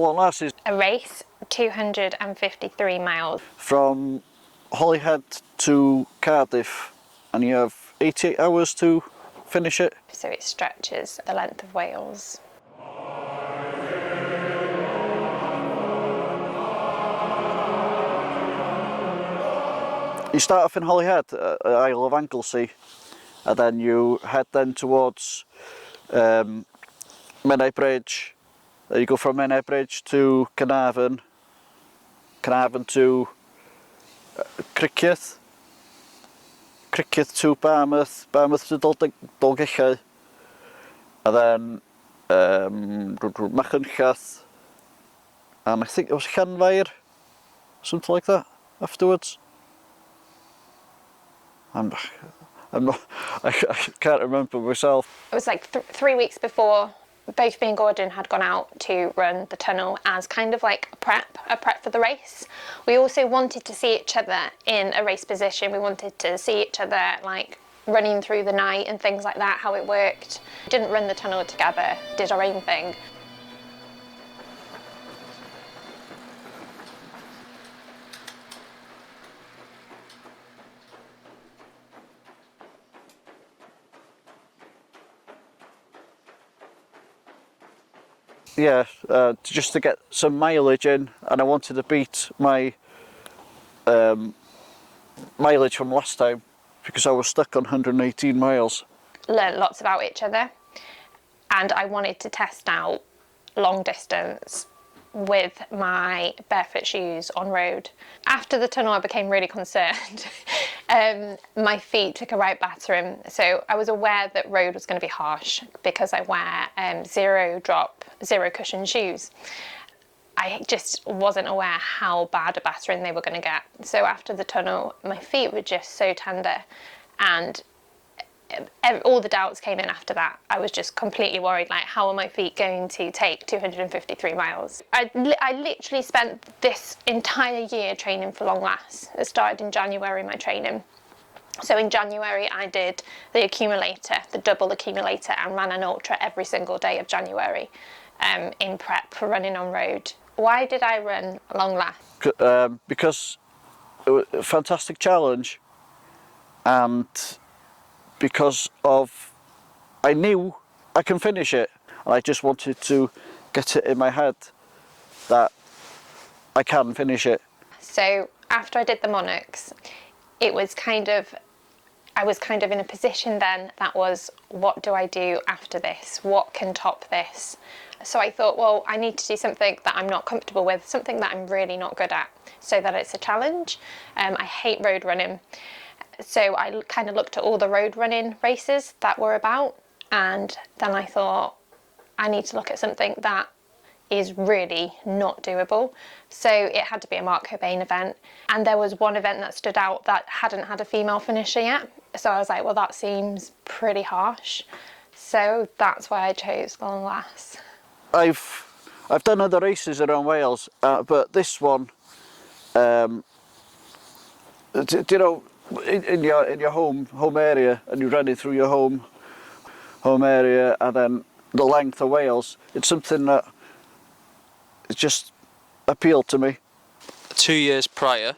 Lon Las is? A race, 253 miles. From Holyhead to Cardiff, and you have 88 hours to finish it. So it stretches the length of Wales. You start off in Holyhead, Isle of Anglesey, and then you head then towards Menai Bridge. You go from Menai Bridge to Carnarvon, Carnarvon to Criccieth, Criccieth to Barmouth, Barmouth to Dolgellau, and then Machynllath, and I think it was Llanfair, something like that afterwards. I can't remember myself. It was like 3 weeks before both me and Gordon had gone out to run the tunnel as kind of like a prep for the race. We also wanted to see each other in a race position. We wanted to see each other like running through the night and things like that, how it worked. We didn't run the tunnel together, did our own thing. Yeah, just to get some mileage in, and I wanted to beat my mileage from last time because I was stuck on 118 miles. Learned lots about each other, and I wanted to test out long distance with my barefoot shoes on road. After the tunnel I became really concerned. My feet took a right battering, so I was aware that road was going to be harsh because I wear zero cushion shoes. I just wasn't aware how bad a battering they were going to get. So after the tunnel my feet were just so tender, and all the doubts came in after that. I was just completely worried, like, how are my feet going to take 253 miles? I literally spent this entire year training for Lon Las. It started in January, my training. So in January I did the accumulator, the double accumulator, and ran an ultra every single day of January in prep for running on road. Why did I run Lon Las? Because it was a fantastic challenge, and because of I knew I can finish it, and I just wanted to get it in my head that I can finish it. So after I did the Monarchs, it was I was kind of in a position then that was, what do I do after this? What can top this? So I thought, well, I need to do something that I'm not comfortable with, something that I'm really not good at, so that it's a challenge. I hate road running. So I kind of looked at all the road running races that were about, and then I thought I need to look at something that is really not doable. So it had to be a Cockbain event, and there was one event that stood out that hadn't had a female finisher yet. So I was like, well, that seems pretty harsh. So that's why I chose Lon Las. I've done other races around Wales, but this one, you know, in your home area, and you're running through your home area, and then the length of Wales, it's something that it just appealed to me. 2 years prior,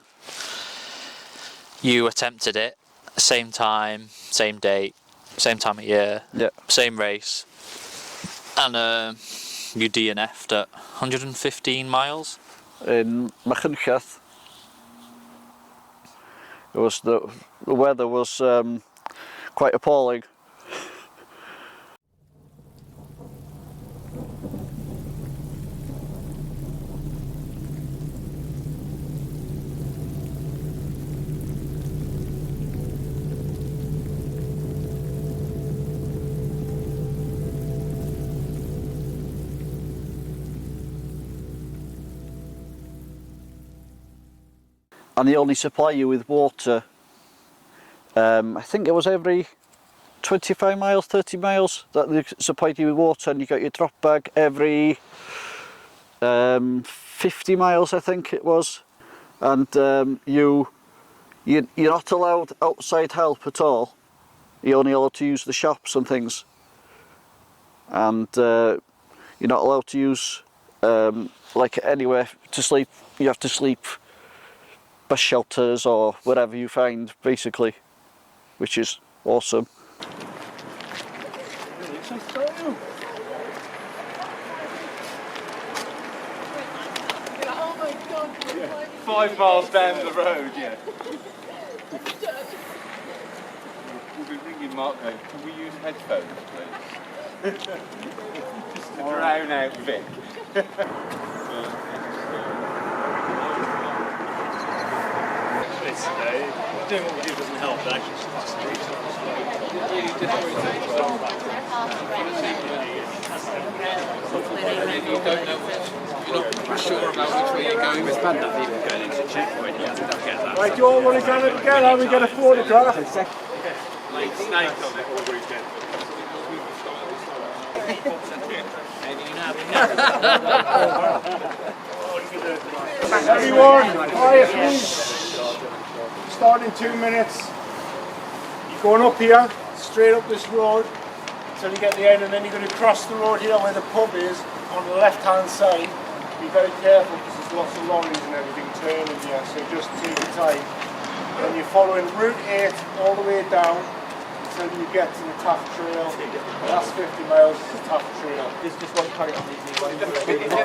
you attempted it, same time, same date, same time of year, yeah, same race, and you DNF'd at 115 miles in Machynllath. It was the weather was quite appalling. And they only supply you with water, I think it was every 25 miles, 30 miles that they supplied you with water, and you got your drop bag every 50 miles, I think it was. And you're not allowed outside help at all. You're only allowed to use the shops and things. And you're not allowed to use like anywhere to sleep. You have to sleep bus shelters or whatever you find, basically, which is awesome. 5 miles down the road, yeah. We'll be ringing Mark going, can we use headphones, please? Just to drown out Vic. Doing what we do doesn't help, but You're not sure about which way you're going. It's bad enough even going into a checkpoint. You have to get that. right, do you all want to go together? We get a photograph. Like snake on it all weekend. Everyone, quiet please. Start in 2 minutes. You're going up here, straight up this road until you get the end, and then you're going to cross the road here where the pub is on the left hand side. Be very careful because there's lots of lorries and everything turning here, so just take your time. Then you're following Route 8 all the way down until you get to the Taff Trail. The last 50 miles is the Taff Trail. This just won't carry on the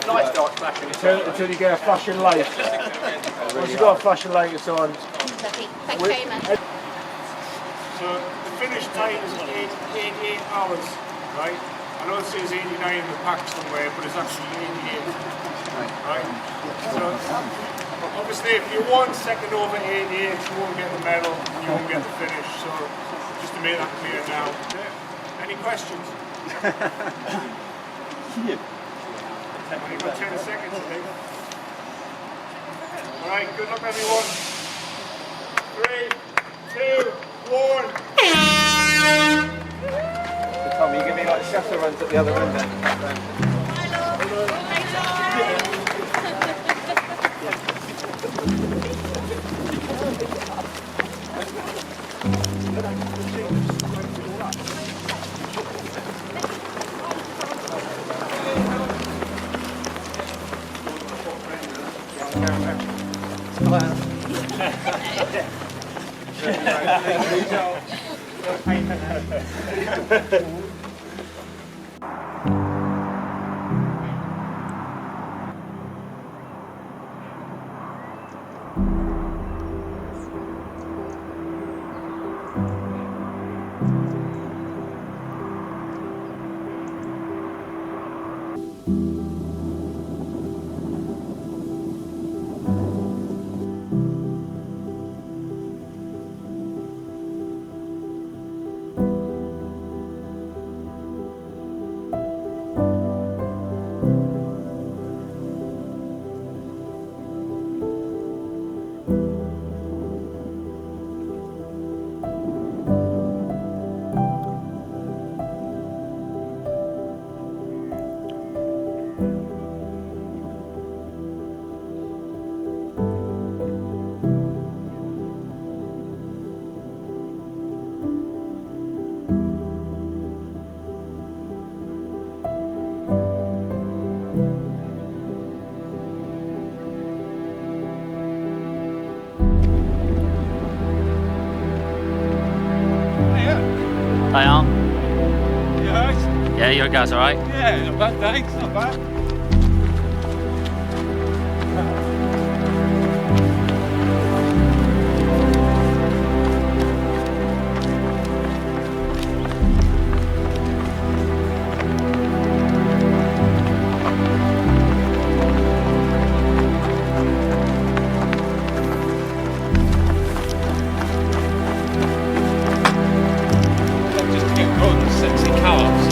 light starts flashing. Until you get a flashing light. Once you've got a flashing light, it's on. Thank you very much. So the finish time is 88 hours, right? I know it says 89 in the pack somewhere, but it's actually 88. Right? So obviously if you're 1 second over 88, you won't get the medal and you won't get the finish. So just to make that clear now. Any questions? Only got 10 seconds, I think. Alright, good luck everyone. 3, 2, 1. Tom, you give me like shutter runs at the other end then. I am. You alright? Yeah, your guys alright? Yeah, not bad, thanks, not bad. Just keep running, sexy cars.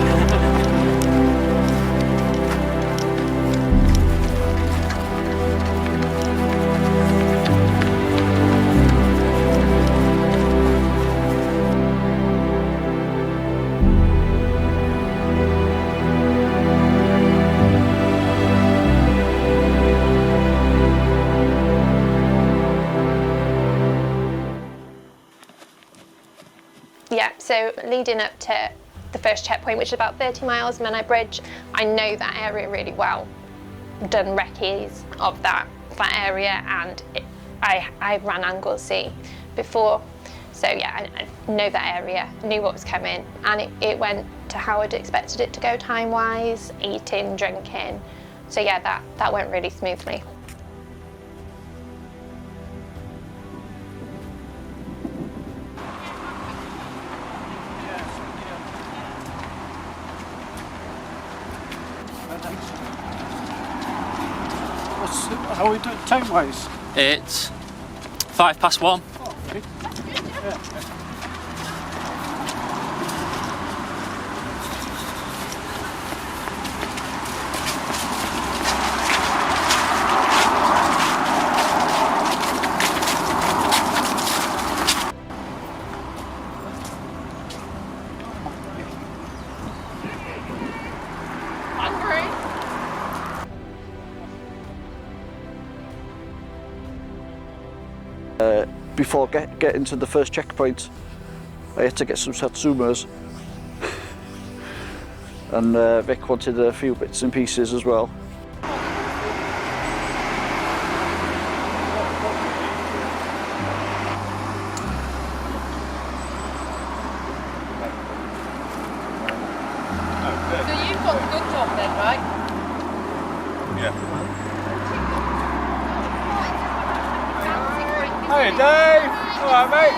Yeah, so leading up to the first checkpoint, which is about 30 miles, Menai Bridge, I know that area really well. done recce's of that area, and I ran Anglesey before, so yeah, I know that area, knew what was coming, and it went to how I'd expected it to go time-wise, eating, drinking, so yeah, that went really smoothly. How are we doing time-wise? It's 1:05. Before getting to the first checkpoint, I had to get some satsumas, and Vic wanted a few bits and pieces as well. So you've got the good job then, right? Hey Dave! Alright mate!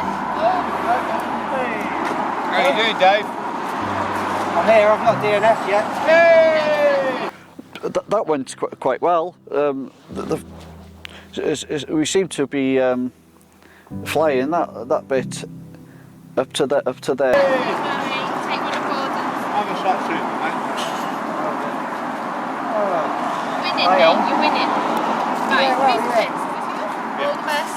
How you doing, Dave? I'm here, I've not DNF yet. Yay! That went quite well. We seem to be flying that bit up to there. Take one of I'm a shot shooter, mate. Winning, mate, you're winning. Right, all the best.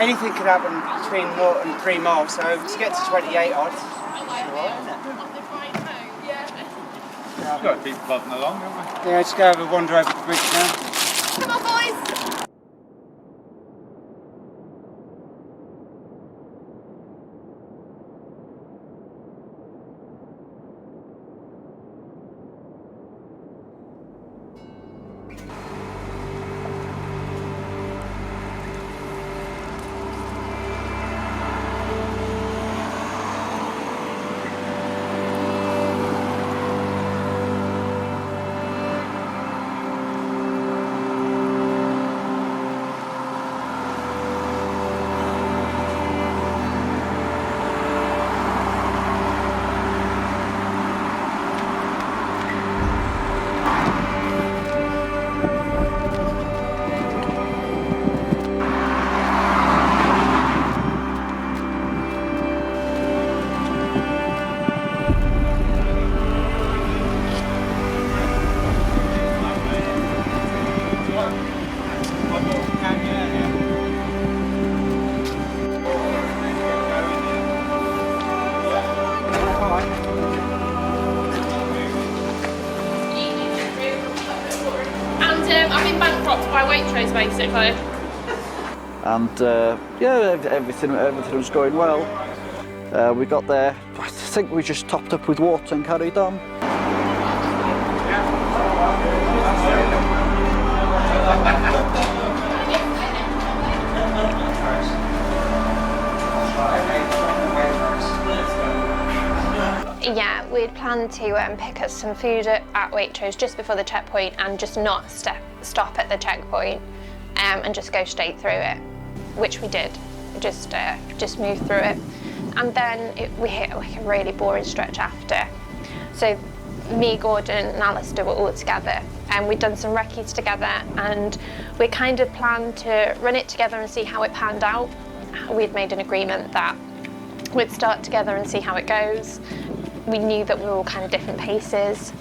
Anything could happen between 0 and 3 miles, so to get to 28 odd. We've got to keep plodding along, haven't we? Yeah, just go have a wander over the bridge now. Come on, boys. I've been bankrupt by Waitrose basically. And yeah, everything was going well. We got there. I think we just topped up with water and carried on. Yeah, we'd planned to pick up some food at Waitrose just before the checkpoint and just not stop at the checkpoint and just go straight through it, which we did. Just moved through it. And then we hit like a really boring stretch after. So me, Gordon and Alistair were all together and we'd done some recce's together and we kind of planned to run it together and see how it panned out. We'd made an agreement that we'd start together and see how it goes. We knew that we were all kind of different paces.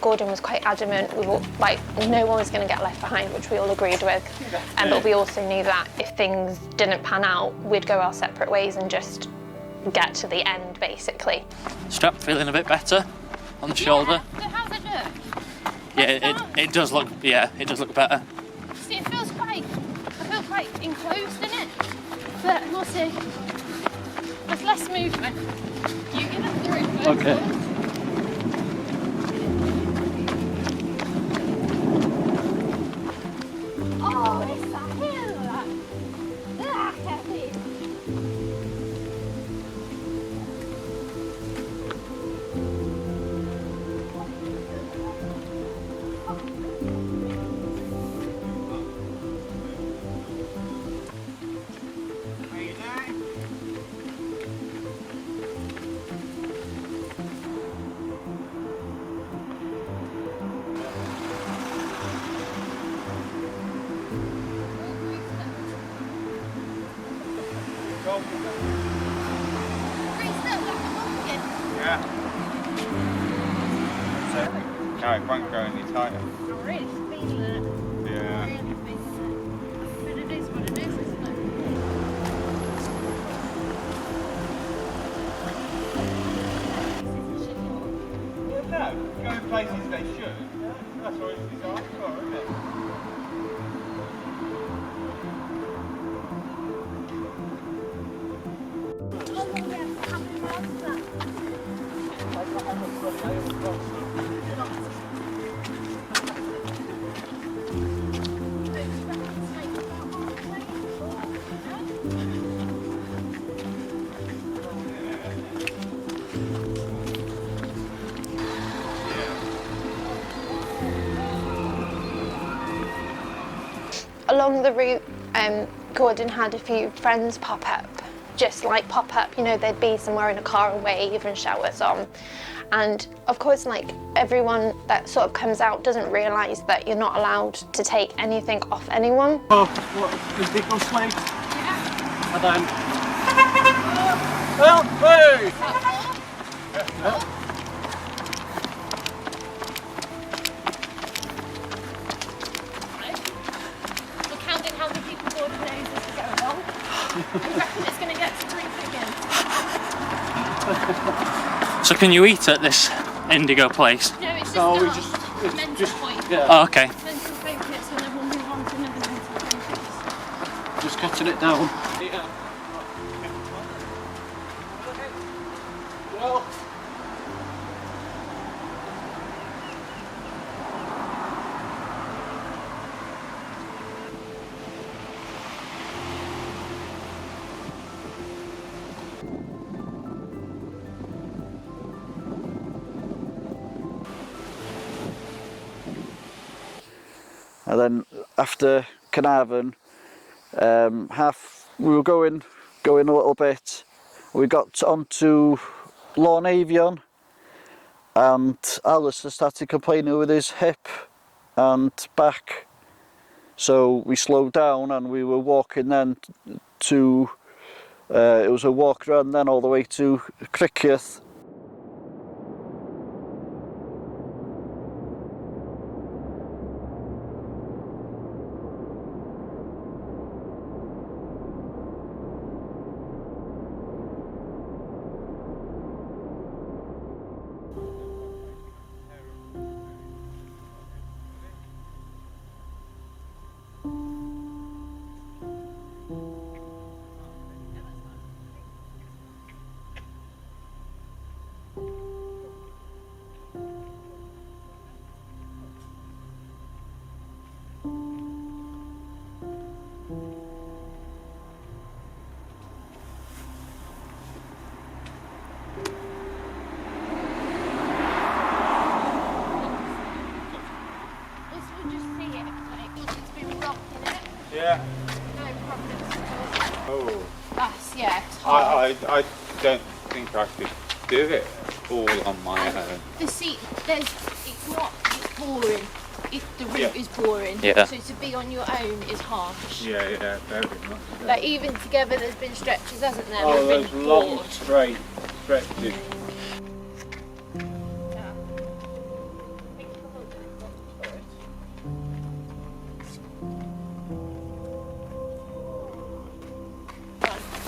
Gordon was quite adamant, we were like, no one was going to get left behind, which we all agreed with. But we also knew that if things didn't pan out, we'd go our separate ways and just get to the end, basically. Strap feeling a bit better on the shoulder. So how's it look? Yeah, it does look. Yeah, it does look better. See, it feels quite. I feel quite enclosed in it, but we'll see. There's less movement. You get it through first. Okay. Yeah. No, it won't go any tighter. I'm really feeling it. Yeah. Really feeling it. But it is what it is, isn't it? Well, no, go in places they should. That's what it's designed for, isn't it? Along the route, Gordon had a few friends pop up, just like pop up, you know, they'd be somewhere in a car and wave and shout us on. And of course, like, everyone that sort of comes out doesn't realise that you're not allowed to take anything off anyone. Oh, what, the big old slates? Yeah. And then... Help me! We're counting how many people Gordon knows as we go along. I reckon it's going to get to 3 figures. So can you eat at this indigo place? No, it's just No, we not. just... Mental just point. yeah, Oh, okay. Mental focus, and then we'll move on to another mental focus. just cutting it down. Yeah. Well... And then after Carnarvon, we were going a little bit. We got onto Lon Avion, and Alistair started complaining with his hip and back. So we slowed down and we were walking then to, it was a walk run then all the way to Criccieth. Also, we'll just see it, like, it's been rocking it. Yeah. No problems. Oh. That's, yeah, I don't think I could do it all on my own. The seat, it's boring. The route is boring. Yeah. So to be on your own is harsh. Yeah, yeah, very much. So. Like, even together there's been stretches, hasn't there? Oh, We've those been long bored. straight stretches.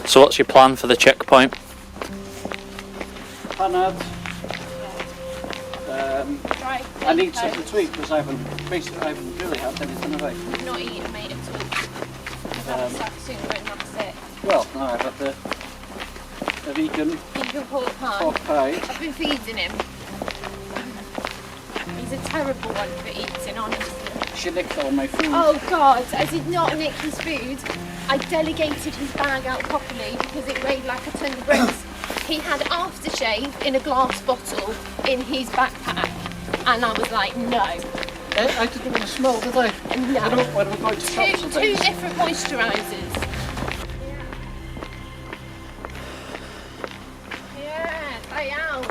So what's your plan for the checkpoint? Panad. I need Right, something to eat because I haven't really had anything of it. I've not eaten, mate, at all. I've had a satsuma and that's it. Well, no, I've had the vegan Vegan pork pie. pork pie. I've been feeding him. He's a terrible one for eating, honestly. She licked all my food. Oh God, I did not nick his food. I delegated his bag out properly because it weighed like a ton of bricks. He had aftershave in a glass bottle in his backpack, and I was like, no. I didn't want to smell, did I? No. I don't, when we're going to shops and Two things. different moisturisers. Yes, I am.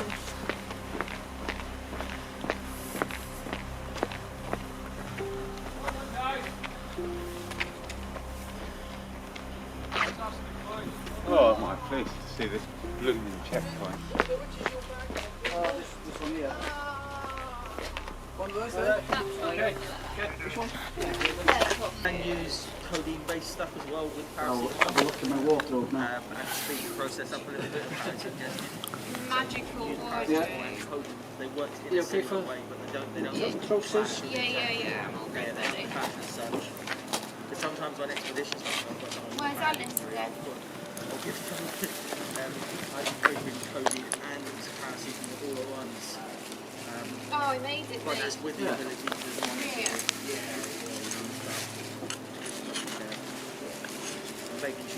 Oh Oh my, pleased to see this blooming checkpoint. This one here. One of those there? Okay. Which one? And use codeine-based stuff as well with I'll paracetamol. have a look in my wardrobe now. And speed the process up a little bit. Magical water. Yeah. They work in You a okay similar for way, but they don't process? Yeah. I'm all Yeah, good they're with it. not fat as such. But sometimes on expeditions, Where's Alistair then? I trade with codeine and paracetamol all at once. Oh, amazing. But that's with the ability to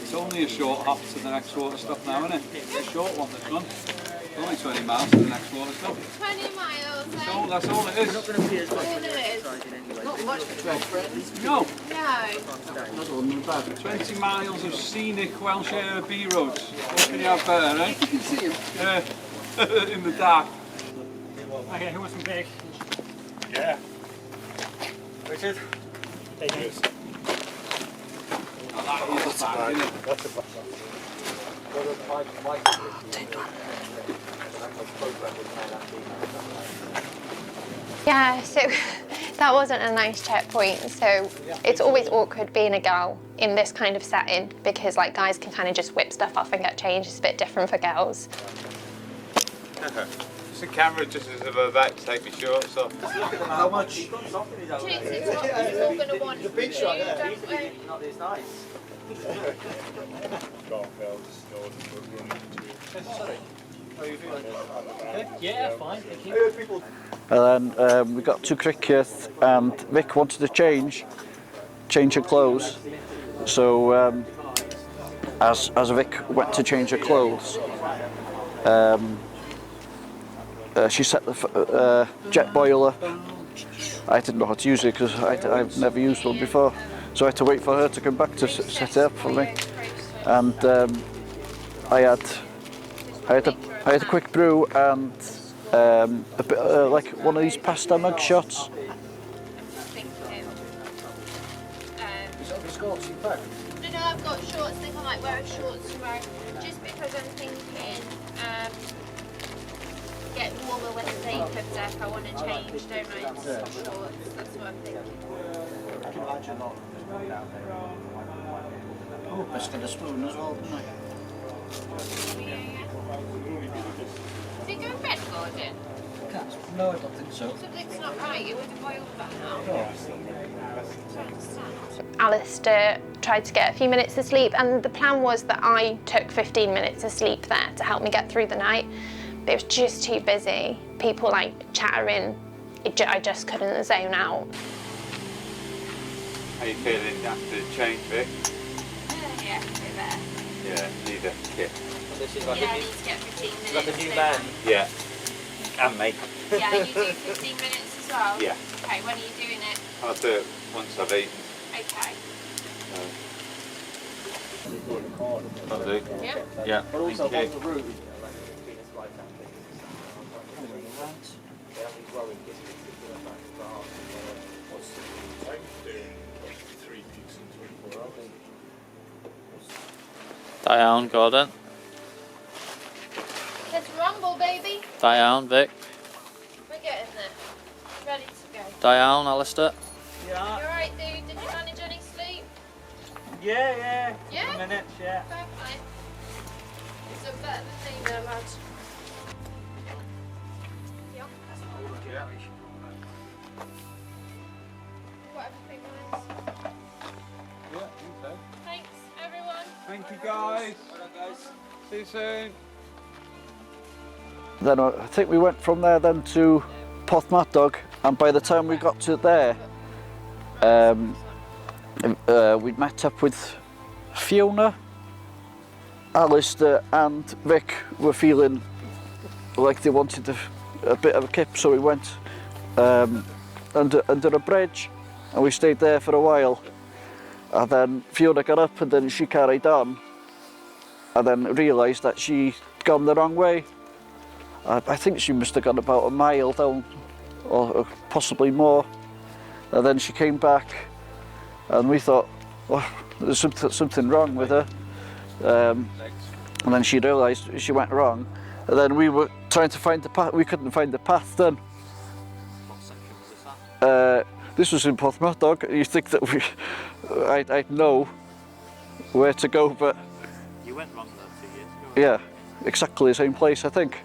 It's only a short hop to the next water stop now, isn't it? It's a short one, this one. It's only 20 miles to the next water stop. 20 miles, That's all it is. We're not going to be as much All it is. anyway. Not much for 12 friends. No, No. 20 miles of scenic Welsh B roads. What can you have better, eh? You can see him. Yeah, in the dark. Okay, who wants some big? Yeah. Richard? Take it. That's a bag, isn't it? That's a bag. Yeah, so that wasn't a nice checkpoint. So it's always awkward being a girl in this kind of setting because like guys can kind of just whip stuff off and get changed. It's a bit different for girls. It's a camera just as I'm about to take my shorts off. How much? It's all going to want. The big shot, yeah. Not this nice. Yeah, fine, thank you. And then we got to Criccieth and Vic wanted to change her clothes. So as Vic went to change her clothes, she set the jet boiler. I didn't know how to use it because I've never used one before. So I had to wait for her to come back to set it up for me. And I had a quick brew and a bit like one of these pasta mug shots. No, I've got shorts. I think I might wear shorts tomorrow. Just because I'm thinking, get warmer when the day comes up. I want to change, don't I? Into shorts. That's what I'm thinking. Oh, best get a spoon as well, didn't I? Did you go in bed, Gordon? No, I don't think so. Something's not right. You would have boiled that now. Alistair tried to get a few minutes of sleep and the plan was that I took 15 minutes of sleep there to help me get through the night. But it was just too busy. People like chattering. I just couldn't zone out. How you feeling after the change, Vic? Yeah, a bit better. Yeah, need a kit. This is Yeah, I need to get 15 minutes. like a new don't man. Yeah. And me. I? Yeah, you do 15 minutes as well? Yeah. Okay, when are you doing it? I'll do it once I've eaten. Okay. I'll do. Yeah? Yeah, thank you. Down, Gordon. Let's rumble, baby. Down, Vic. We're getting there. Ready to go. Down, Alistair. You alright, dude? Did you manage any sleep? Yeah. Yeah? Minutes, yeah. Fair play. It's a better than me, though, lads. Yep. Whatever thing was. Thanks, everyone. Thank you, guys. See you soon. Then I think we went from there then to Porthmadog, and by the time we got to there, we'd met up with Fiona, Alistair and Vic were feeling like they wanted a bit of a kip, so we went under a bridge and we stayed there for a while. And then Fiona got up and then she carried on and then realised that she'd gone the wrong way. I think she must have gone about a mile down or possibly more. And then she came back and we thought, oh, there's something wrong with her. and then she realised she went wrong, and then we were trying to find the path. We couldn't find the path then. What section was this at? This was in Portsmouth, dog. You think that I'd know where to go, but You went wrong there 2 years ago. yeah, exactly the same place, I think.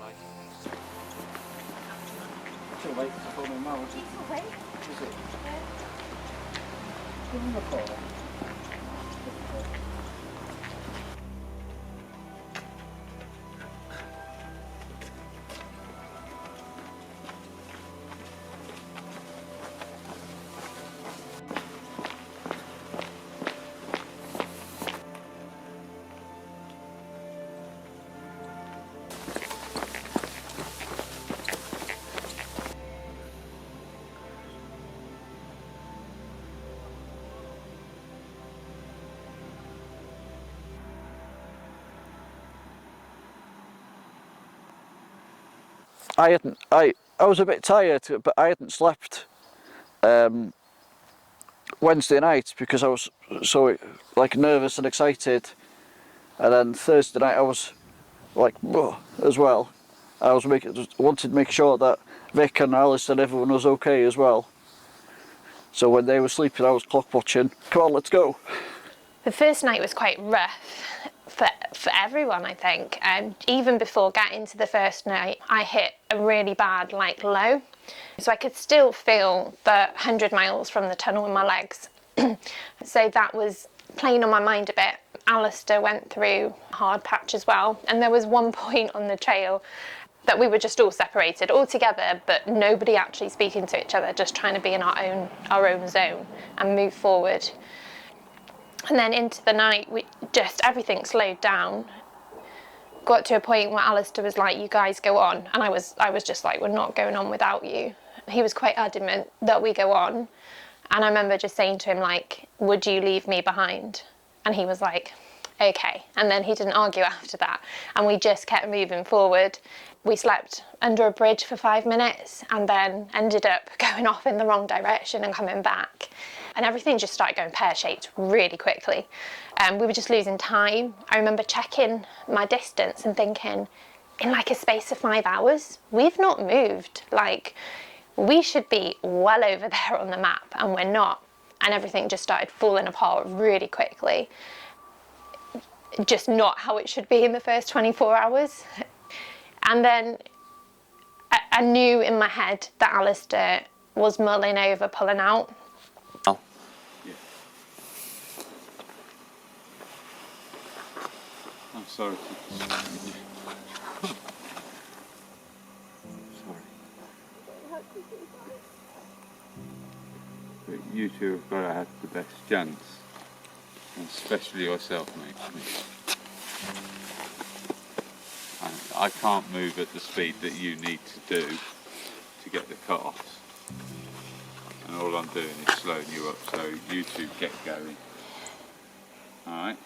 I was a bit tired, but I hadn't slept Wednesday night because I was so like nervous and excited, and then Thursday night I was like as well. I was wanted to make sure that Vic and Alistair and everyone was okay as well. So when they were sleeping, I was clock watching. Come on, let's go. The first night was quite rough for everyone, I think. Even before getting to the first night, I hit a really bad low. So I could still feel the 100 miles from the tunnel in my legs. So that was playing on my mind a bit. Alistair went through a hard patch as well. And there was one point on the trail that we were just all separated, all together, but nobody actually speaking to each other, just trying to be in our own zone and move forward. And then into the night, everything slowed down. Got to a point where Alistair was like, "You guys go on," and I was just like, "We're not going on without you." He was quite adamant that we go on, and I remember just saying to him like, "Would you leave me behind?" And he was like, "Okay." And then he didn't argue after that, and we just kept moving forward. We slept under a bridge for 5 minutes, and then ended up going off in the wrong direction and coming back. And everything just started going pear-shaped really quickly. We were just losing time. I remember checking my distance and thinking, in like a space of 5 hours, we've not moved. Like, we should be well over there on the map, and we're not. And everything just started falling apart really quickly. Just not how it should be in the first 24 hours. And then I knew in my head that Alistair was mulling over pulling out. Oh. Yeah. I'm sorry. Sorry. But you two have got to have the best chance. And especially yourself, mate. I can't move at the speed that you need to do to get the cut-offs. And all I'm doing is slowing you up, so you two get going. Alright?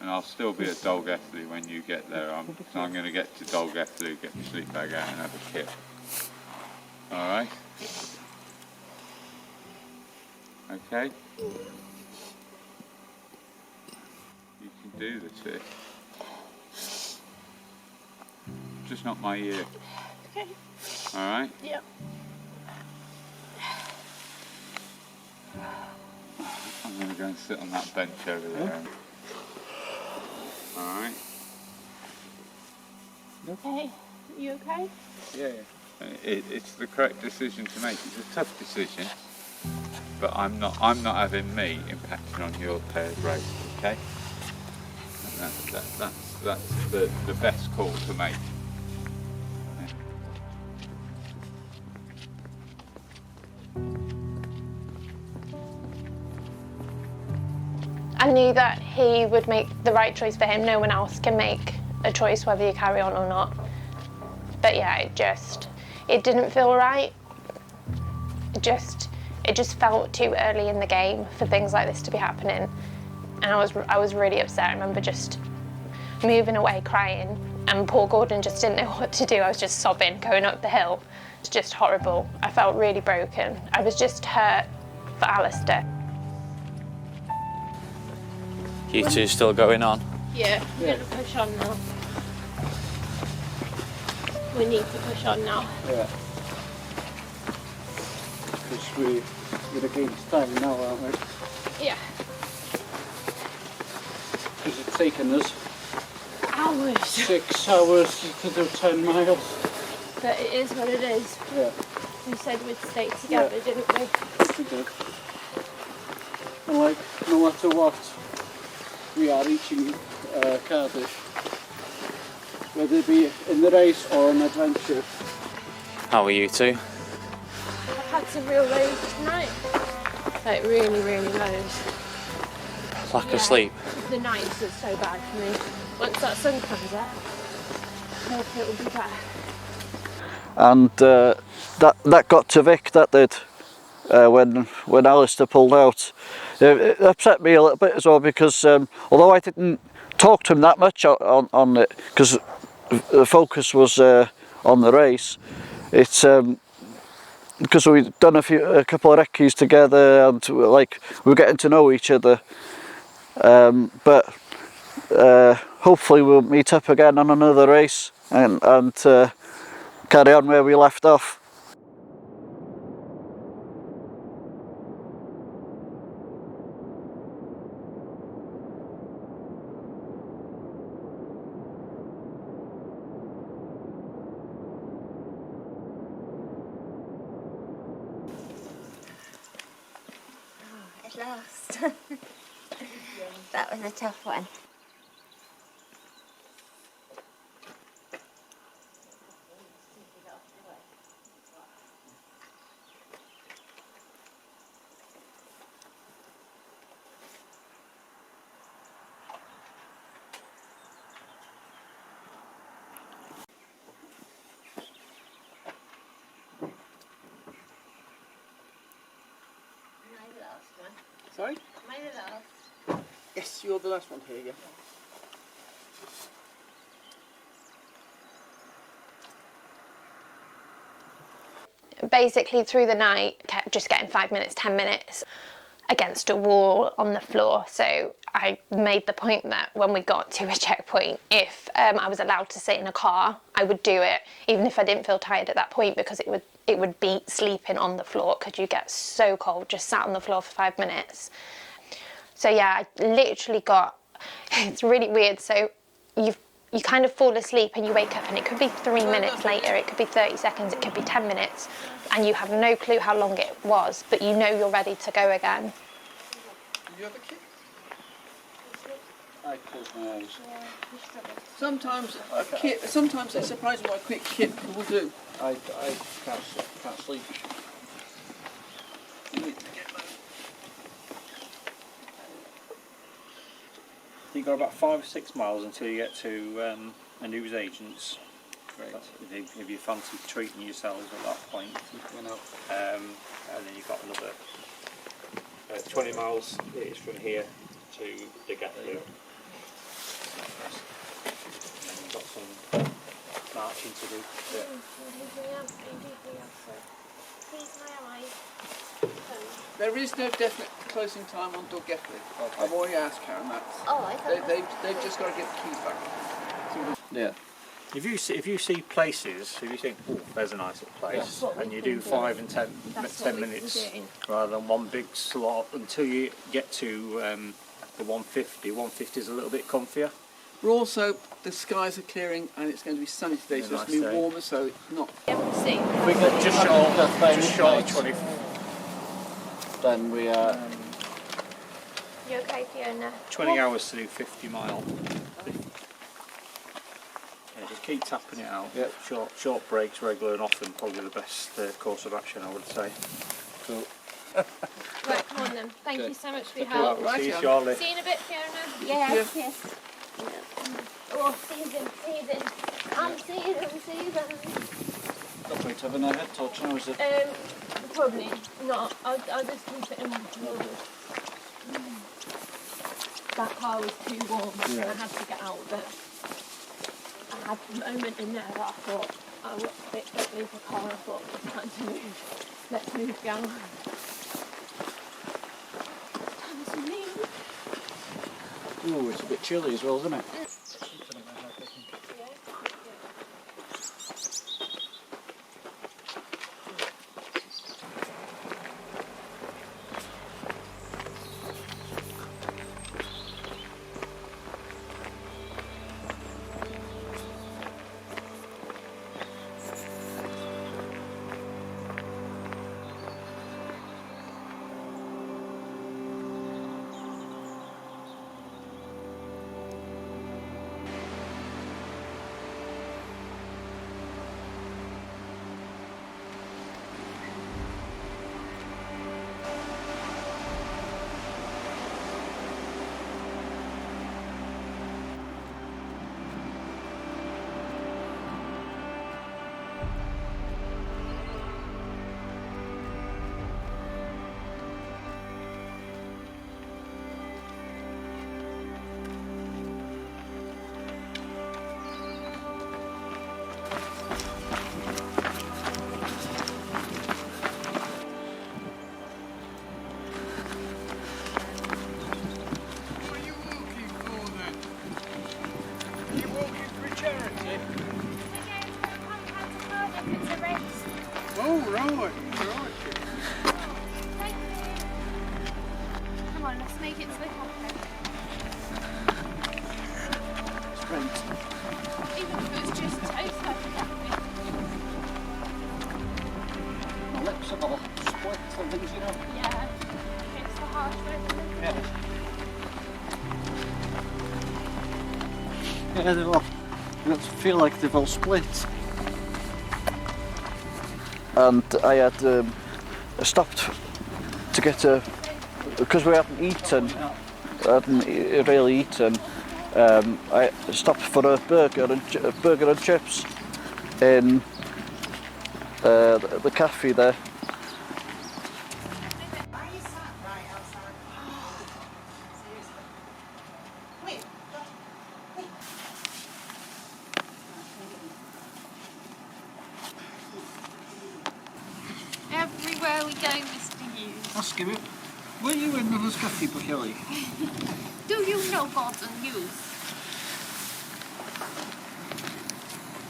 And I'll still be at Dolgellau when you get there. I'm going to get to Dolgellau, get my sleep bag out and have a kip. Alright? Okay? You can do this here. Just not my ear. Okay. Alright? Yep. I'm going to go and sit on that bench over there. Alright? Okay. You okay? Yeah. It's the correct decision to make. It's a tough decision, but I'm not having me impacting on your paired race, okay? And that's the best call to make. I knew that he would make the right choice for him. No one else can make a choice whether you carry on or not. But yeah, it didn't feel right. It just felt too early in the game for things like this to be happening. And I was really upset. I remember just moving away crying, and poor Gordon just didn't know what to do. I was just sobbing going up the hill. It's just horrible. I felt really broken. I was just hurt for Alistair. You two still going on? Yeah, we're going to push on now. We need to push on now. Yeah. Because we're against time now, aren't we? Yeah. Because it's taken us Hours. 6 hours to do 10 miles. But it is what it is. Yeah. We said we'd stay together, didn't we? We did. And like, no matter what, we are reaching Cardiff, whether it be in the race or an adventure. How are you two? I've had some real lows tonight. Like really, really lows. Lack of sleep? The nights are so bad for me. Once that sun comes up, I hope it will be better. And that got to Vic, that did, when Alistair pulled out. It upset me a little bit as well because although I didn't talk to him that much on it, because the focus was on the race, it's because we'd done a couple of recce's together and like we were getting to know each other. But hopefully we'll meet up again on another race and carry on where we left off. At last. That was a tough one. Sorry? Am I the last? Yes, you're the last one here, yeah. Basically through the night, kept just getting 5 minutes, 10 minutes against a wall on the floor. So I made the point that when we got to a checkpoint, if I was allowed to sit in a car, I would do it, even if I didn't feel tired at that point, because it would beat sleeping on the floor because you get so cold just sat on the floor for 5 minutes. So yeah, I literally got, it's really weird. So you kind of fall asleep and you wake up and it could be 3 minutes later, it could be 30 seconds, it could be 10 minutes, and you have no clue how long it was, but you know you're ready to go again. You have a kit? I close my eyes. Sometimes it's surprising what a quick kit will do. I can't sleep. You've got about 5 or 6 miles until you get to a news agent's. Right. If you fancy treating yourselves at that point. And then you've got another 20 miles it is from here to the Dolgellau. And then you've got some marching to do. There is no definite closing time on Dolgellau. Okay. I've already asked Karen that. Oh, I thought They've just got to get the keys back. Yeah. If you see places, if you think, oh, there's a nice little place, and you do 5 and 10 minutes rather than one big slot until you get to the 150. 150 is a little bit comfier. But also, the skies are clearing and it's going to be sunny today, so it's going to be warmer, so it's not. If we get just short of 20, then we are. You okay, Fiona? 20 hours to do 50 mile. Yeah, just keep tapping it out. Yep. Short breaks, regular and often, probably the best course of action, I would say. Cool. Right, come on then. Thank you so much for your Well, help. we'll see you shortly. See you in a bit, Fiona. Yes, yes. Oh, season. I'm season. Got point having a head touch now, is it? Probably not. I'll just keep it in my drawer. That car was too warm, so I had to get out, but I had a moment in there that I thought, don't leave the car, I thought it's time to move. Let's move, gal. Time to leave. Ooh, it's a bit chilly as well, isn't it? Oh, right. Come on, let's make it to the Cockbain. Sprint. Even if it was just toast, I'd be happy. My lips are all split and things, you know. Yeah, it's the harsh weather. Yeah, they're all, I feel like they've all split. And I had stopped to get a, because we hadn't really eaten, I stopped for a burger and chips in the cafe there. Everywhere we go, Mr. Hughes. Ask him, were you in the cafe, Kelly? Do you know Gordon Hughes?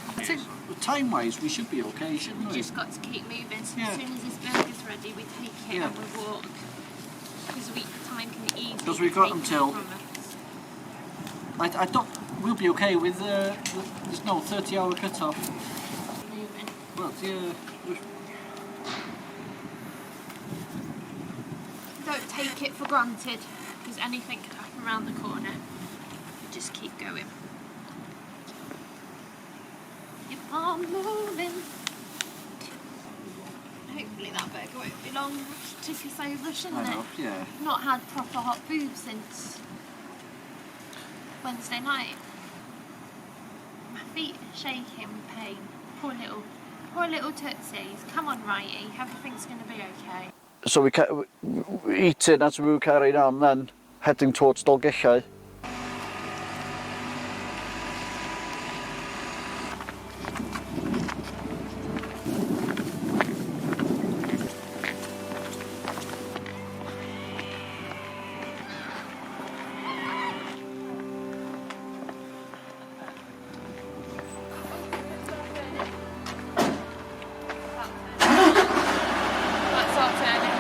I think time-wise we should be okay, shouldn't we? We just got to keep moving, so Yeah. as soon as this burger's ready, we take it Yeah. and we walk. Because time can easily Because we've got take until- from us. I don't, we'll be okay with, there's no 30-hour cut-off. Moving. Well, yeah. Don't take it for granted, because anything can happen around the corner. Just keep going. Keep on moving. Hopefully that burger won't be long. It took us over, shouldn't I know, it? yeah. Not had proper hot food since Wednesday night. My feet are shaking with pain. Poor little tootsies. Come on, righty. Everything's going to be okay. So we eating as we were carrying on, then heading towards Dolgellau. That's our turning.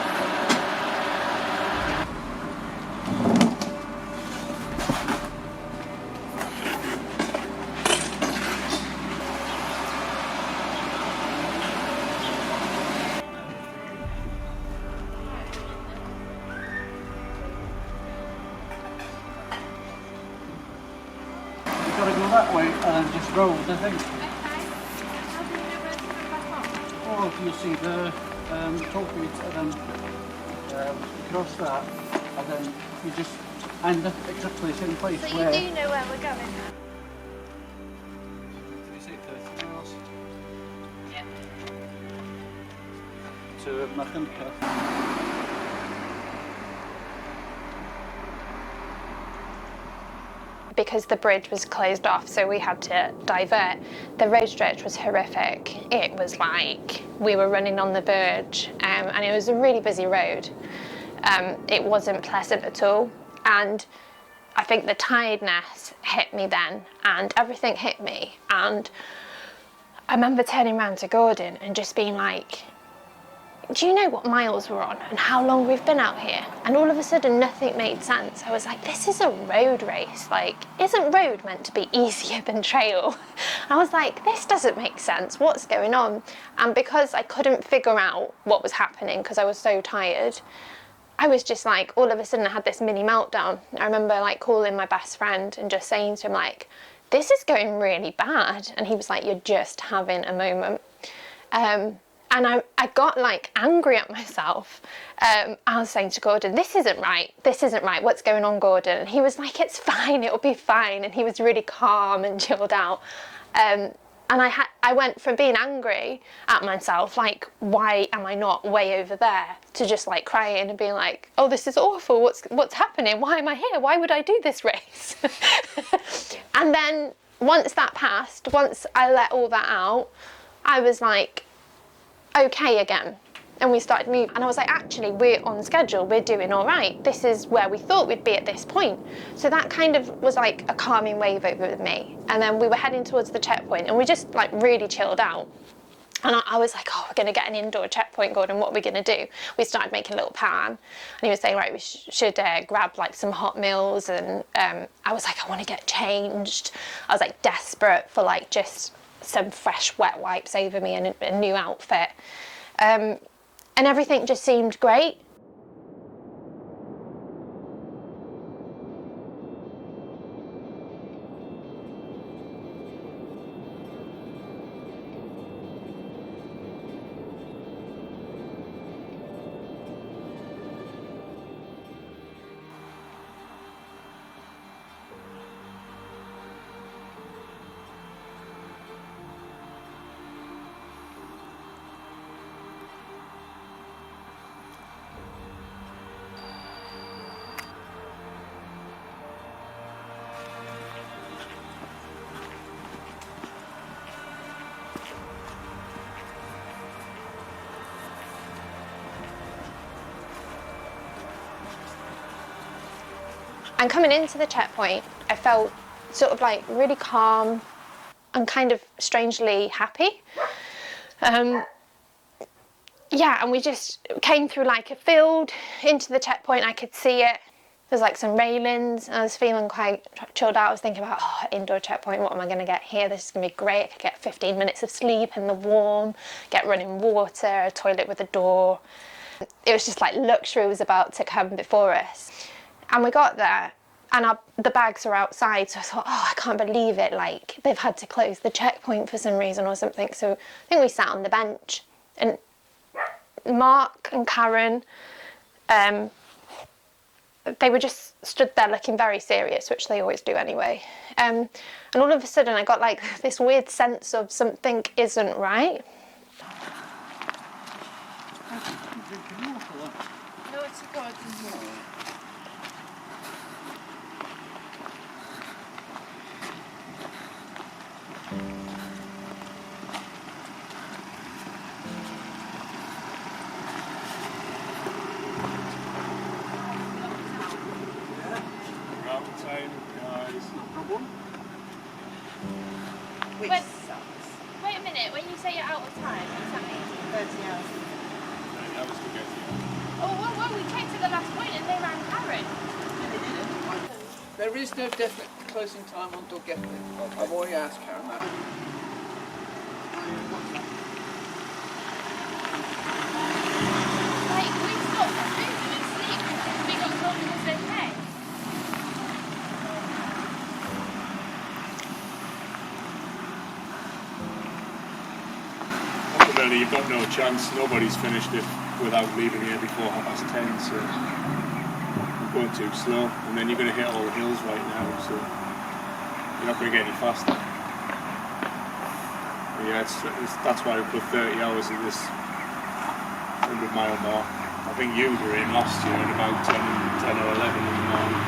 We've got to go that way and then just road, I think. Oh, you see the toll bridge and then cross that and then you just end up exactly the same place So where... you do know where we're going now? You say 30 miles Yeah. to Machynka. Because the bridge was closed off, so we had to divert. The road stretch was horrific. It was like we were running on the verge, and it was a really busy road. It wasn't pleasant at all, and I think the tiredness hit me then, and everything hit me. And I remember turning around to Gordon and just being like, do you know what miles we're on and how long we've been out here? And all of a sudden nothing made sense. I was like, this is a road race. Like, isn't road meant to be easier than trail? I was like, this doesn't make sense. What's going on? And because I couldn't figure out what was happening because I was so tired, I was just like, all of a sudden I had this mini meltdown. I remember like calling my best friend and just saying to him like, this is going really bad. And he was like, you're just having a moment. And I got like angry at myself. I was saying to Gordon, this isn't right, what's going on, Gordon? And he was like, it's fine, it'll be fine. And he was really calm and chilled out. And I went from being angry at myself, like, why am I not way over there, to just like crying and being like, oh, this is awful, what's happening? Why am I here? Why would I do this race? And then once that passed, once I let all that out, I was like, okay again, and we started moving, and I was like, actually we're on schedule, we're doing all right, this is where we thought we'd be at this point. So that kind of was like a calming wave over me. And then we were heading towards the checkpoint and we just like really chilled out. And I was like, oh, we're going to get an indoor checkpoint, Gordon, what are we going to do? We started making a little plan, and he was saying, right, we should grab like some hot meals. And I was like, I want to get changed. I was like desperate for like just some fresh wet wipes over me and a new outfit. And everything just seemed great. And coming into the checkpoint, I felt sort of like really calm and kind of strangely happy. Yeah, and we just came through like a field into the checkpoint. I could see it. There's like some railings. I was feeling quite chilled out. I was thinking about, oh, indoor checkpoint, what am I going to get here? This is going to be great. I could get 15 minutes of sleep in the warm, get running water, a toilet with a door. It was just like luxury was about to come before us. And we got there, and the bags are outside, so I thought, oh, I can't believe it, like, they've had to close the checkpoint for some reason or something. So I think we sat on the bench, and Mark and Karen, they were just stood there looking very serious, which they always do anyway. And all of a sudden I got like this weird sense of something isn't right. No, it's a garden. Wait a minute, when you say you're out of time, what's that mean? 30 hours. 9 hours to get here. Oh, whoa, we checked at the last point and they ran Karen. There is no definite closing time on Dolgellau. I've already asked Karen that. Like, we stopped for food and sleep because we got told it was okay. Ultimately, you've got no chance. Nobody's finished it without leaving here before 10:30, so you're going too slow, and then you're going to hit all the hills right now, so you're not going to get any faster. But yeah, that's why we put 30 hours in this 100-mile mark. I think you were in last year at about 10 or 11 in the morning.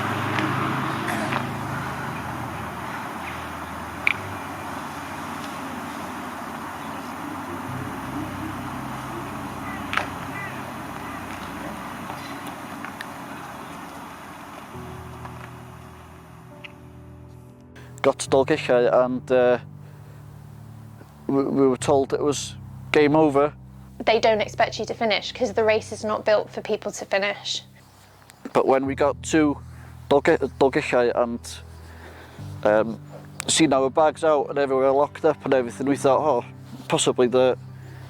got to Dolgellau and we were told it was game over. They don't expect you to finish because the race is not built for people to finish. But when we got to Dolgellau and seen our bags out and everywhere locked up and everything, we thought, oh, possibly the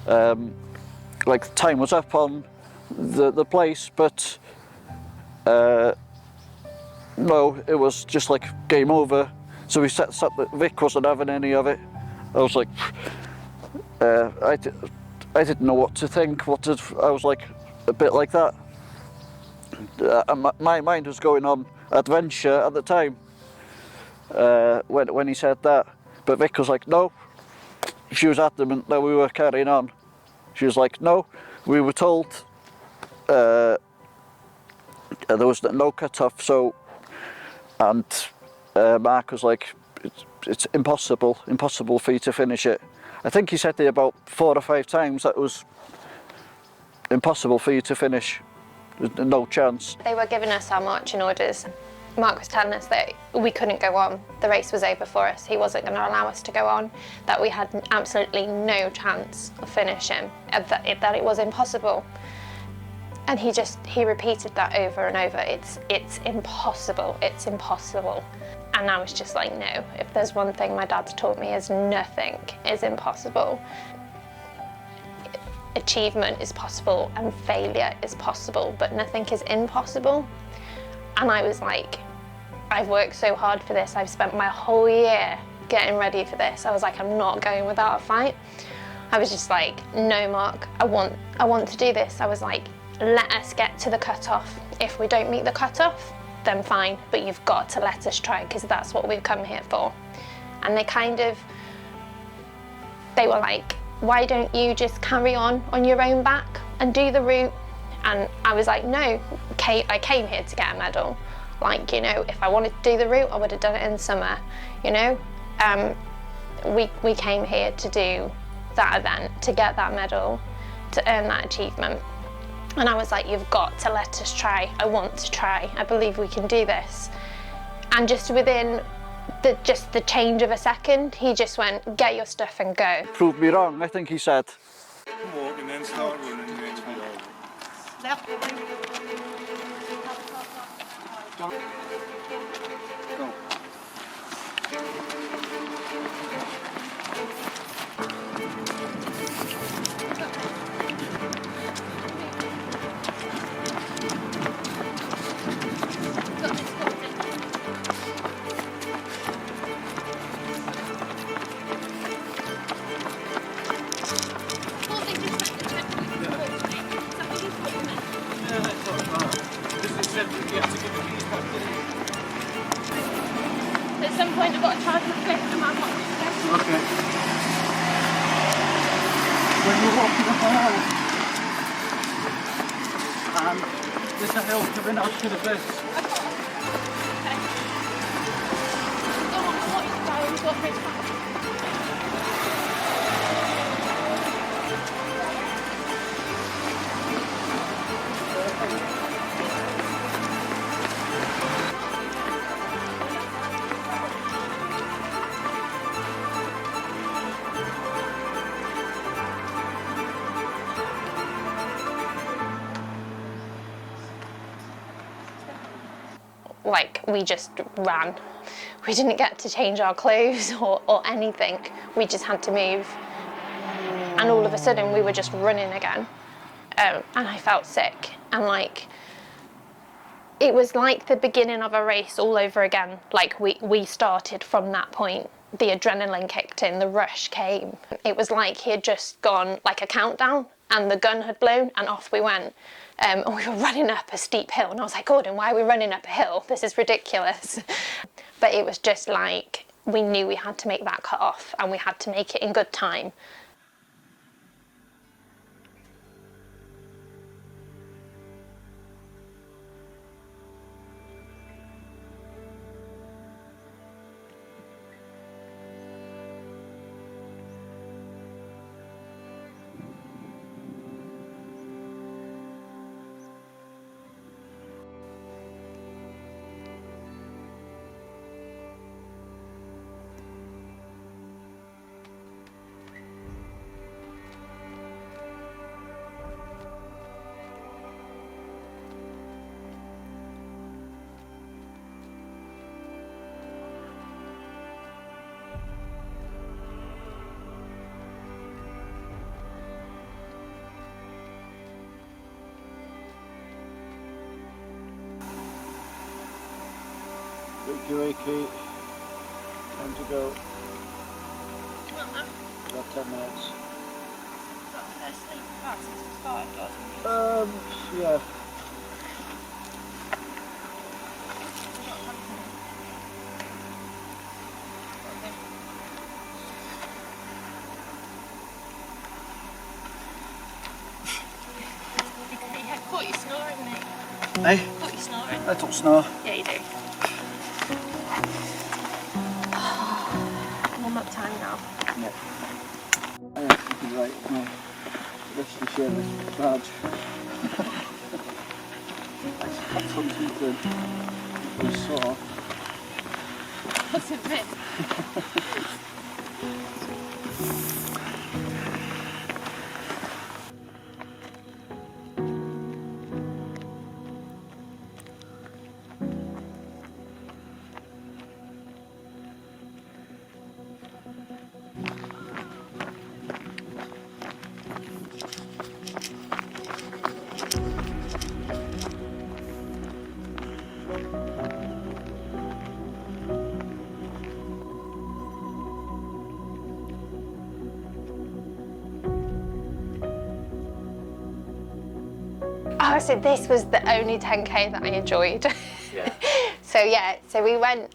time was up on the place, but no, it was just like game over. So we sat that Vic wasn't having any of it. I was like, I didn't know what to think. I was like a bit like that. My mind was going on adventure at the time when he said that. But Vic was like, no. She was adamant that we were carrying on. She was like, no, we were told there was no cut-off, so, and Mark was like, it's impossible for you to finish it. I think he said it about 4 or 5 times that it was impossible for you to finish. There's no chance. They were giving us our marching orders. Mark was telling us that we couldn't go on. The race was over for us. He wasn't going to allow us to go on, that we had absolutely no chance of finishing, that it was impossible. And he repeated that over and over. It's impossible, it's impossible. And I was just like, no, if there's one thing my dad's taught me is nothing is impossible. Achievement is possible and failure is possible, but nothing is impossible. And I was like, I've worked so hard for this. I've spent my whole year getting ready for this. I was like, I'm not going without a fight. I was just like, no, Mark, I want to do this. I was like, let us get to the cut-off. If we don't meet the cut-off, then fine, but you've got to let us try because that's what we've come here for. And they were like, why don't you just carry on your own back and do the route? And I was like, no, I came here to get a medal. Like, you know, if I wanted to do the route, I would have done it in summer, you know? We came here to do that event, to get that medal, to earn that achievement. And I was like, you've got to let us try. I want to try. I believe we can do this. And just within the change of a second, he just went, get your stuff and go. Prove me wrong, I think he said. Walk and then start running. Go. At some point I've got to charge my phone and I'm not going. Okay. When you're walking up a hill, there's a hill coming up to the base. Okay. Go on, I want you to go and go up this path. Like, we just ran. We didn't get to change our clothes or anything. We just had to move. And all of a sudden we were just running again. And I felt sick. And like, it was like the beginning of a race all over again. Like we started from that point. The adrenaline kicked in, the rush came. It was like he had just gone like a countdown and the gun had blown and off we went. And we were running up a steep hill and I was like, Gordon, why are we running up a hill? This is ridiculous. But it was just like, we knew we had to make that cut off and we had to make it in good time. Wakey, time to go. About 10 minutes. Yeah. I caught you snoring, mate. Hey? Caught you snoring. I don't snore. Yeah, you do. Warm up time now. Yeah. I think you're right. No. Let's just share this badge. That's something good. I saw. What's it bit? Oh, so this was the only 10K that I enjoyed. Yeah. So we went,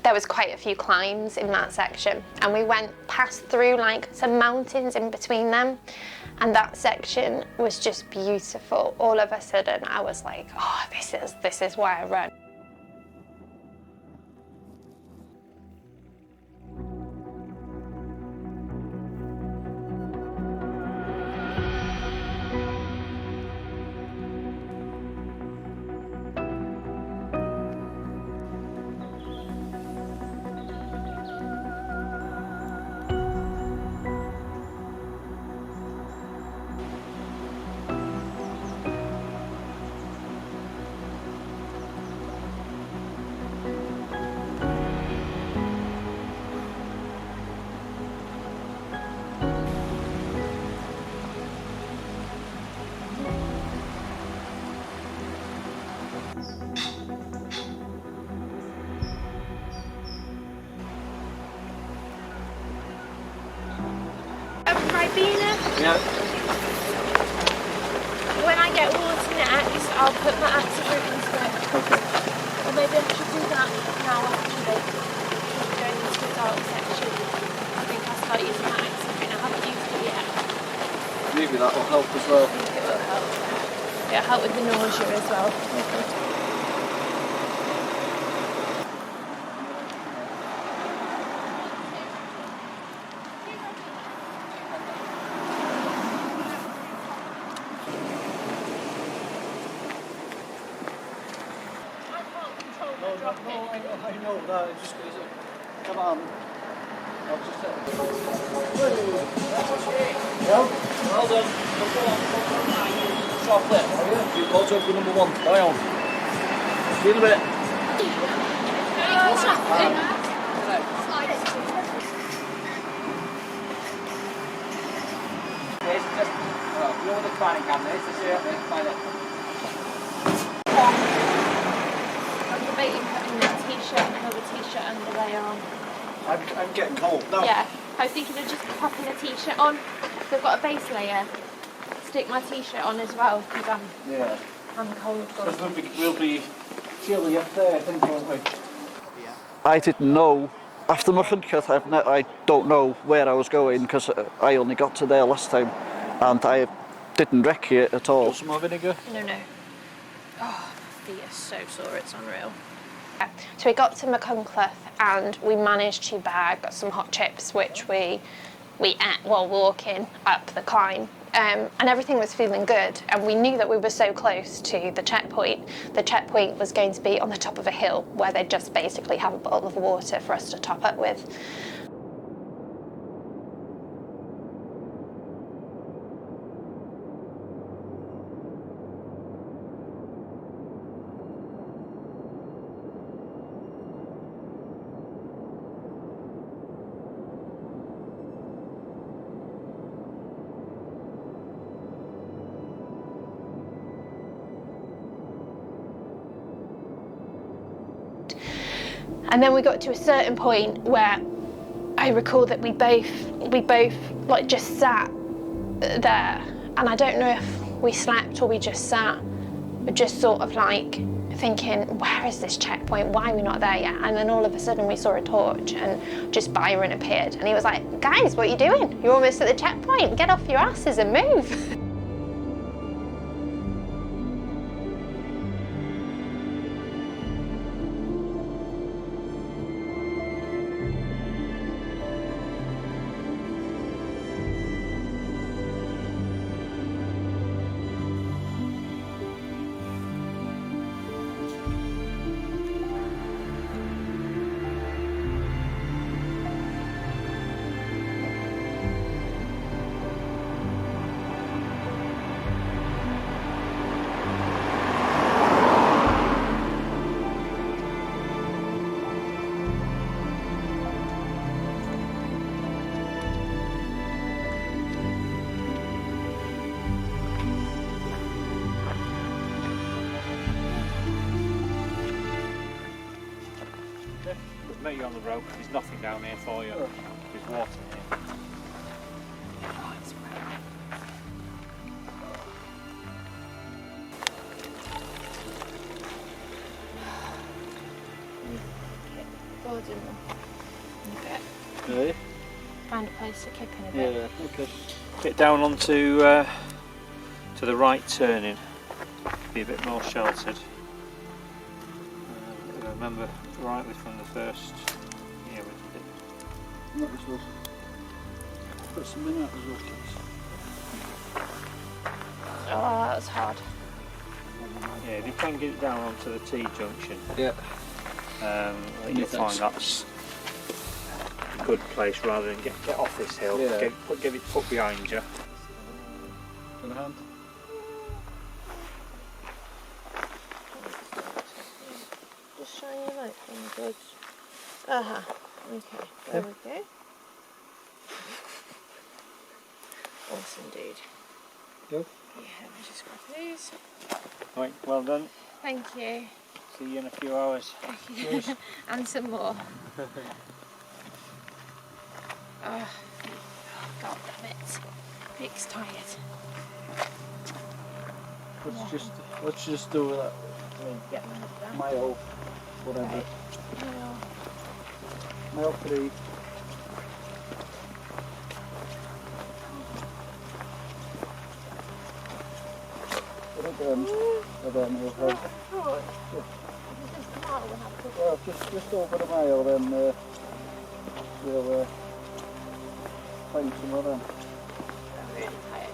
there was quite a few climbs in that section, and we went past through like some mountains in between them, and that section was just beautiful. All of a sudden I was like, oh, this is why I run. Yeah. When I get water next, I'll put my active route into it. Okay. Or maybe I should do that now actually. Going into the dark section. I think I'll start using my active route. I haven't used it yet. Maybe that will help as well. I think it will help. It'll help with the nausea as well. Okay. I know that. It just goes up. Come on. I'll just Yeah? Well done. Chocolate. Oh yeah. You called up for number 1. Bye on. See you in a bit. What's happening? It's just, well, you know what the planning camera is, to see it by the... I'm debating putting a t-shirt and another t-shirt underlay on. I'm getting cold now. Yeah, I was thinking of just popping a t-shirt on. So I've got a base layer. Stick my t-shirt on as well because I'm cold. Because we'll be chilly up there, I think, won't we? Yeah. I didn't know. After my Criccieth, I don't know where I was going because I only got to there last time and I didn't recce it at all. Some more vinegar? No. Oh, my feet are so sore, it's unreal. So we got to Criccieth and we managed to bag some hot chips, which we ate while walking up the climb. And everything was feeling good, and we knew that we were so close to the checkpoint. The checkpoint was going to be on the top of a hill where they'd just basically have a bottle of water for us to top up with. And then we got to a certain point where I recall that we both like just sat there, and I don't know if we slept or we just sat, but just sort of like thinking, where is this checkpoint? Why are we not there yet? And then all of a sudden we saw a torch and just Byron appeared, and he was like, guys, what are you doing? You're almost at the checkpoint. Get off your asses and move. Met you on the rope. There's nothing down here for you. There's water here. Yeah. Find a place to kick in a bit. Yeah, okay. Get down onto to the right turning. Be a bit more sheltered. Remember rightly from the first year we did it. Put some in that as well, please. Oh, that was hard. Yeah, if you can get it down onto the T-junction, yeah. You'll find that's a good place rather than get off this hill. Yeah. Get it put behind you. In a hand. Just shine your light on the goods. Aha, okay, there we go. Awesome, dude. Go. Yeah, let me just grab these. Right, well done. Thank you. See you in a few hours. And some more. Oh, God damn it. Vic's tired. Let's just do that. Get Mile, whatever. Mile 3. Well, just over the mile, then we'll find some more then. I'm really tired.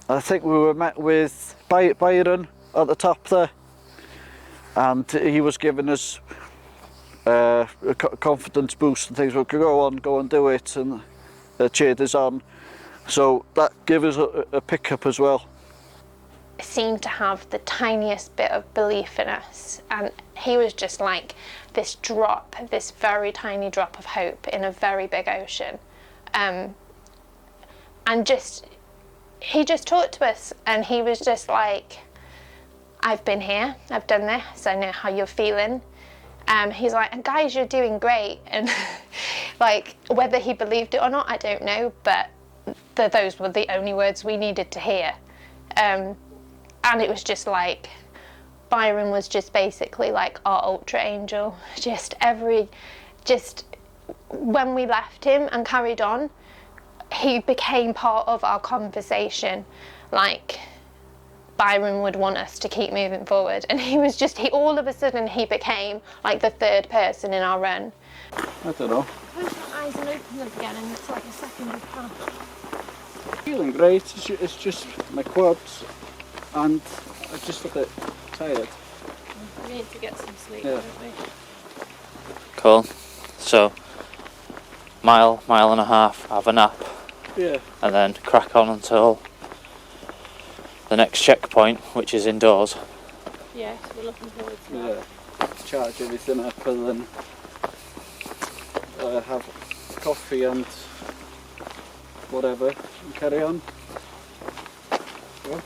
I think we were met with Byron at the top there, and he was giving us a confidence boost and things. We could go and do it, and cheered us on. So that gave us a pickup as well. Seemed to have the tiniest bit of belief in us, and he was just like this drop, this very tiny drop of hope in a very big ocean, and he just talked to us, and he was just like, I've been here, I've done this, I know how you're feeling. He's like, guys, you're doing great. And like, whether he believed it or not, I don't know, but those were the only words we needed to hear. And it was just like, Byron was just basically like our ultra angel. Just when we left him and carried on, he became part of our conversation. Like, Byron would want us to keep moving forward, and all of a sudden he became like the third person in our run. I don't know. Close your eyes and open them again, and it's like a second of path. Feeling great. It's just my quads, and I'm just a bit tired. We need to get some sleep, Yeah. don't we? Cool. So, mile and a half, have a nap, Yeah. And then crack on until the next checkpoint, which is indoors. Yes, we're looking forward to Yeah. Charge everything up and then have coffee and whatever and carry on. Yeah.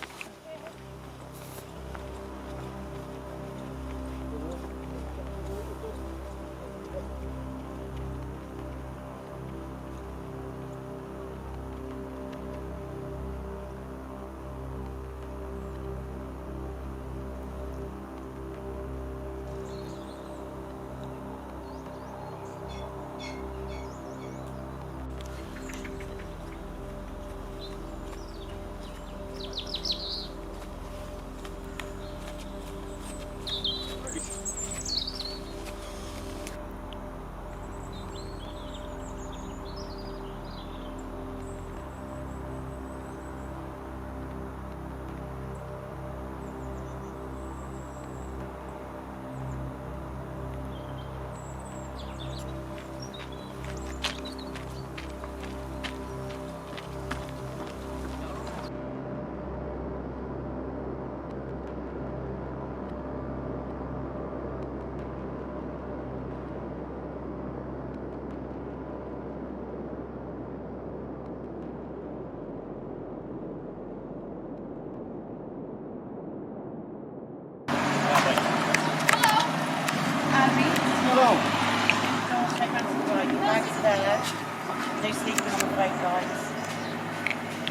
No sleeping on the boat, guys.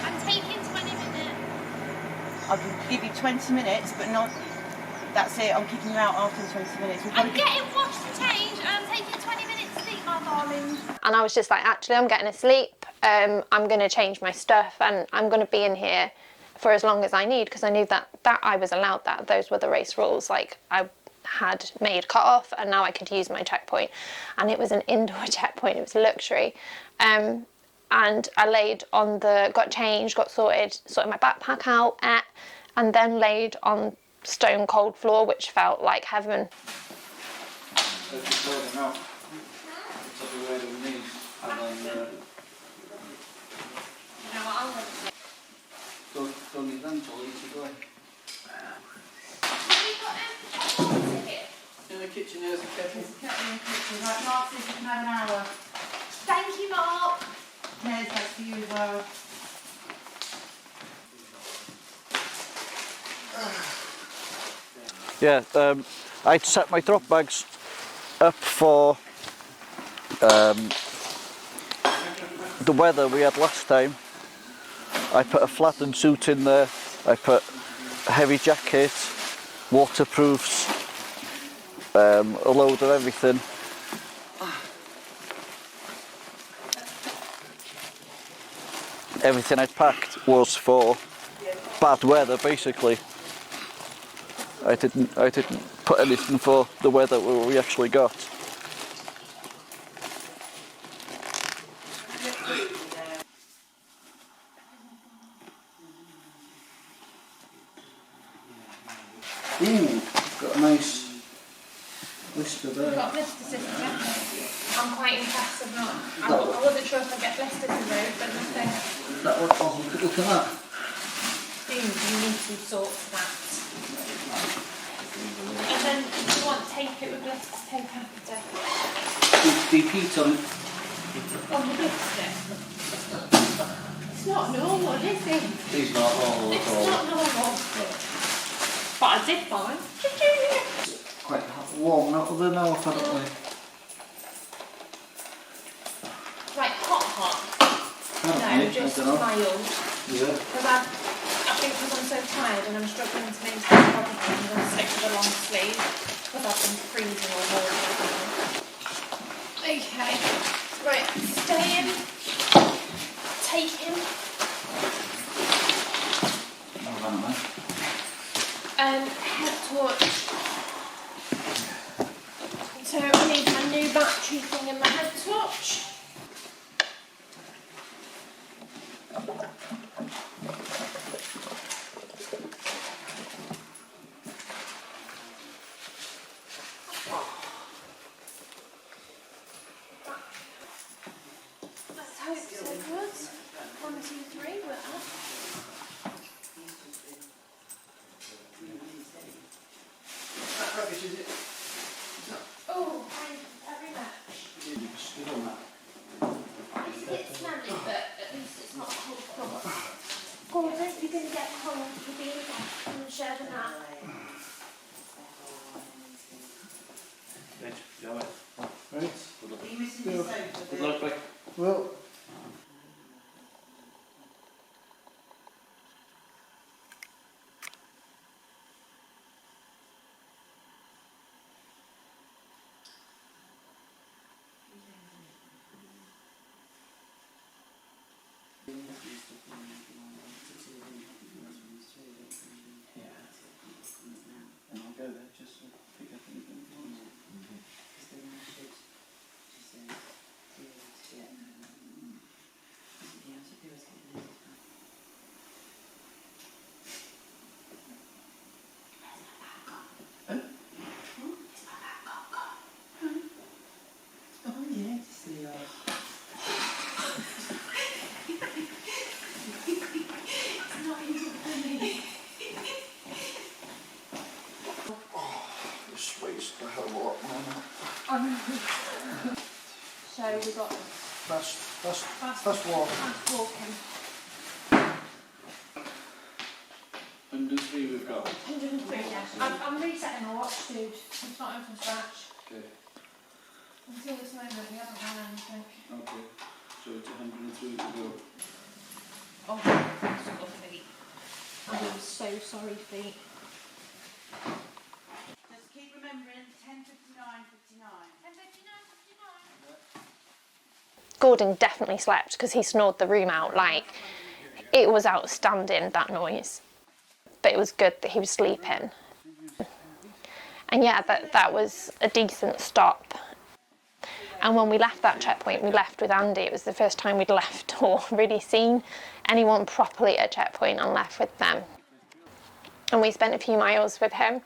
I'm taking 20 minutes. I can give you 20 minutes, but not. That's it. I'm kicking you out after the 20 minutes. I'm getting washed and changed, and I'm taking 20 minutes to sleep, my darling. And I was just like, actually, I'm getting asleep. I'm going to change my stuff, and I'm going to be in here for as long as I need, because I knew that I was allowed that. Those were the race rules. Like, I had made cut off, and now I could use my checkpoint, and it was an indoor checkpoint. It was luxury. And I laid on got changed, got sorted my backpack out, and then laid on stone cold floor, which felt like heaven. In the kitchen, there's a kettle. There's a kettle in the kitchen. Right, Mark says you can have an hour. Thank you, Mark. There's that for you as well. Yeah, I'd set my drop bags up for the weather we had last time. I put a flattened suit in there, I put a heavy jacket, waterproofs, a load of everything. Everything I'd packed was for bad weather, basically. I didn't put anything for the weather we actually got. Ooh, got a nice blister there. Got blister system. I'm quite impressed with not. I wasn't sure if I'd get blisters removed, but nothing. That one, oh, look at that. You need to sort that. And then you want to tape it with blister tape after. Deep heat on it. On the blister. It's not normal, is it? It's not normal at all. It's not normal. But I did fine. Quite warm out of there now, apparently. Like hot? Apparently, No, just I don't know. mild. Yeah. Because I think because I'm so tired and I'm struggling to maintain body heat, I'm going to stick with a long sleeve because I've been freezing all morning. Okay, right, stay in, take him. Head torch. So I need my new battery thing in my head torch. Let's hope so good. have we got? That's walking. That's walking. 103 we've got. 103, yeah. I'm resetting my watch, dude. I'm starting from scratch. Okay. Until this moment, we haven't done anything. Okay. So it's 103 to go. Oh, that's lovely. I'm so sorry, feet. Just keep remembering 10:59, 59. 10:59. Gordon definitely slept because he snored the room out. Like, it was outstanding, that noise. But it was good that he was sleeping. And yeah, that was a decent stop. And when we left that checkpoint, we left with Andy. It was the first time we'd left or really seen anyone properly at a checkpoint and left with them. And we spent a few miles with him.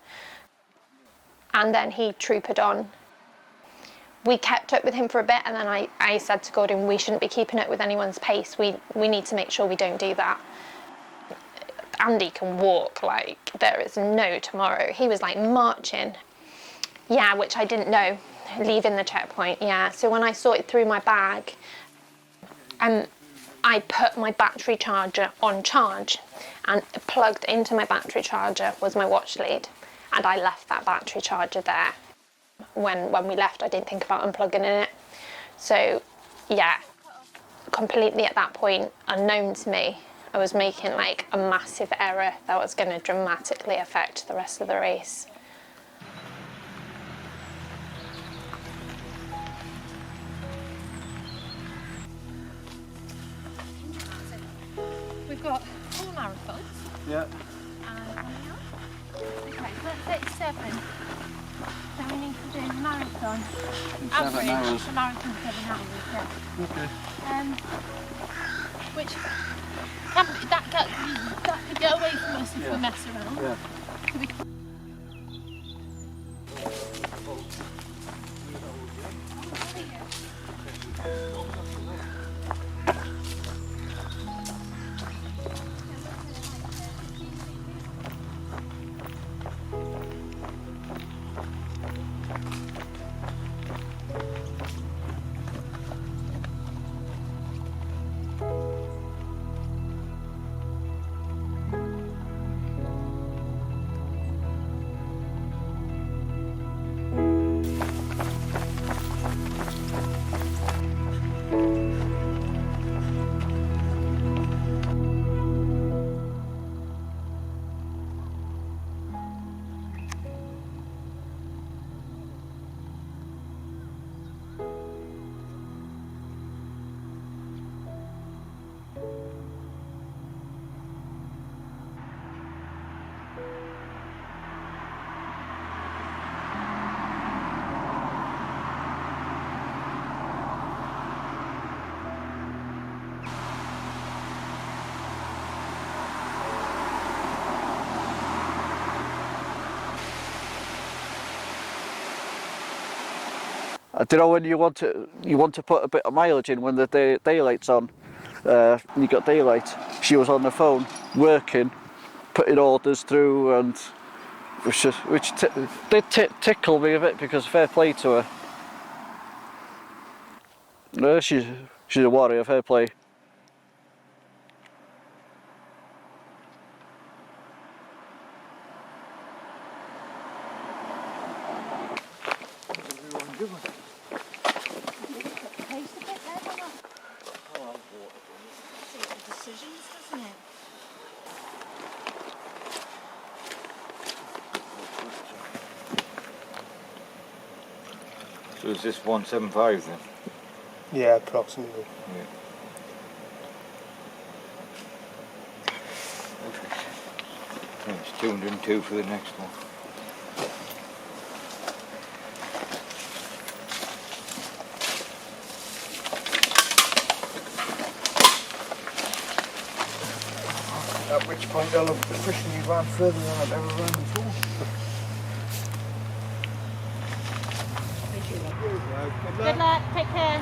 And then he troopered on. We kept up with him for a bit, and then I said to Gordon, we shouldn't be keeping up with anyone's pace. We need to make sure we don't do that. Andy can walk like there is no tomorrow. He was like marching. Yeah, which I didn't know, leaving the checkpoint, yeah. So when I sorted through my bag, I put my battery charger on charge, and plugged into my battery charger was my watch lead, and I left that battery charger there. When we left, I didn't think about unplugging it. So yeah, completely at that point, unknown to me, I was making like a massive error that was going to dramatically affect the rest of the race. We've got 4 marathons. Yeah. Okay, that's 37. So we need to do marathon. In 7 Average, hours. the marathon 7 hours, yeah. Okay. Which that could get away from us if we mess around. Yeah. I don't know when you want to put a bit of mileage in when the daylight's on. You got daylight. She was on the phone working, putting orders through, and which did tickle me a bit because fair play to her. No, she's a warrior. Fair play. So is this 175 then? Yeah, approximately. Yeah. And it's 202 for the next one. At which point I'll have the cushion you ran further than I've ever run before. Good luck, take care.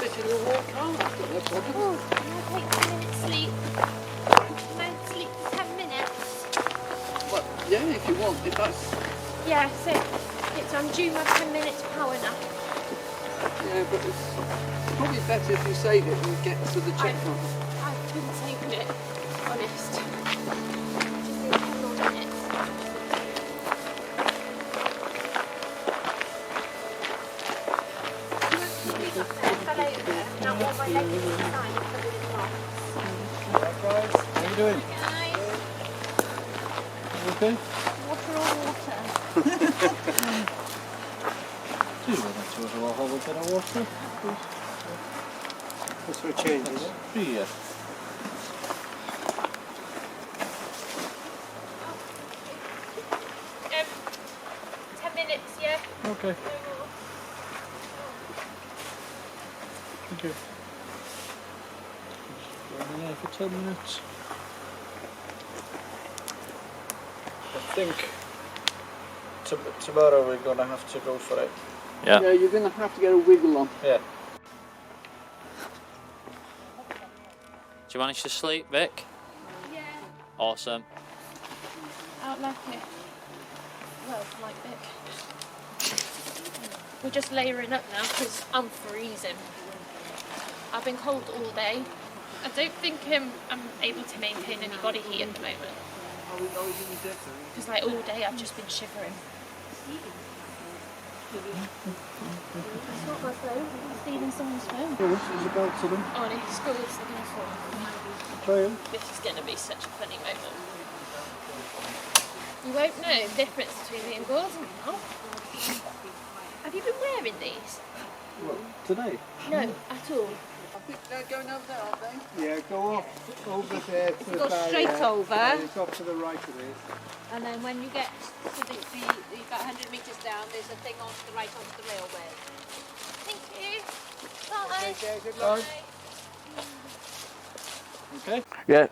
take a walk home after, no problem. Oh, can I take 10 minutes sleep? Can I sleep for 10 minutes? Well, yeah, if you want, if that's... Yeah, so I'm due my 10 minutes power nap. Yeah, but it's probably better if you save it and get to the checkpoint. I've been saving it, honest. Just need 10 more minutes. Now all my legs is inside and covered in knots. Alright guys, how you doing? Guys, Okay? water or water? Do you want to have a whole bit of water? Just for a change. Yeah. Um, 10 minutes, yeah? Okay. Thank you. Just going there for 10 minutes. I think tomorrow we're going to have to go for it. Yeah. Yeah, you're going to have to get a wiggle on. Yeah. Did you manage to sleep, Vic? Yeah. Awesome. Out like it. Well, like Vic. We're just layering up now because I'm freezing. I've been cold all day. I don't think I'm able to maintain any body heat at the moment. Because like all day I've just been shivering. It's not my phone, I'm stealing someone's phone. There's a belt to them. Honest, God, they're going to fall. Try them. This is going to be such a funny moment. You won't know the difference between me and Gordon now. Have you been wearing these? What, today? No, at all. I think they're going over there, aren't they? Yeah, go up over there to the Go straight barrier, over. and it's off to the right of it. And then when you get to the about 100 metres down, there's a thing on the right onto the railway. Thank you. Bye. Okay, good luck. Okay. Yeah,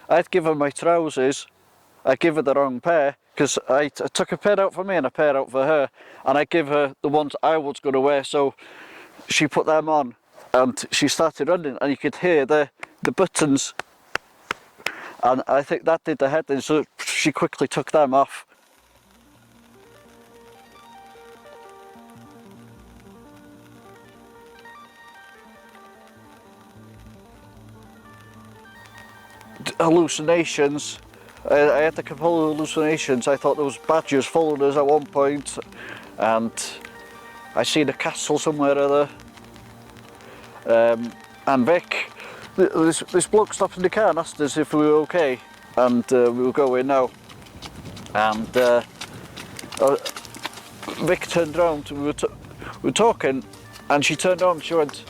I'd give her my trousers. I give her the wrong pair because I took a pair out for me and a pair out for her, and I give her the ones I was going to wear. So she put them on, and she started running, and you could hear the buttons. And I think that did the head in, so she quickly took them off. Hallucinations. I had a couple of hallucinations. I thought there was badgers following us at one point, and I seen a castle somewhere or other. And Vic, this bloke stopped in the car and asked us if we were okay, and we were going now. And Vic turned around. We were talking, and she turned around. She went.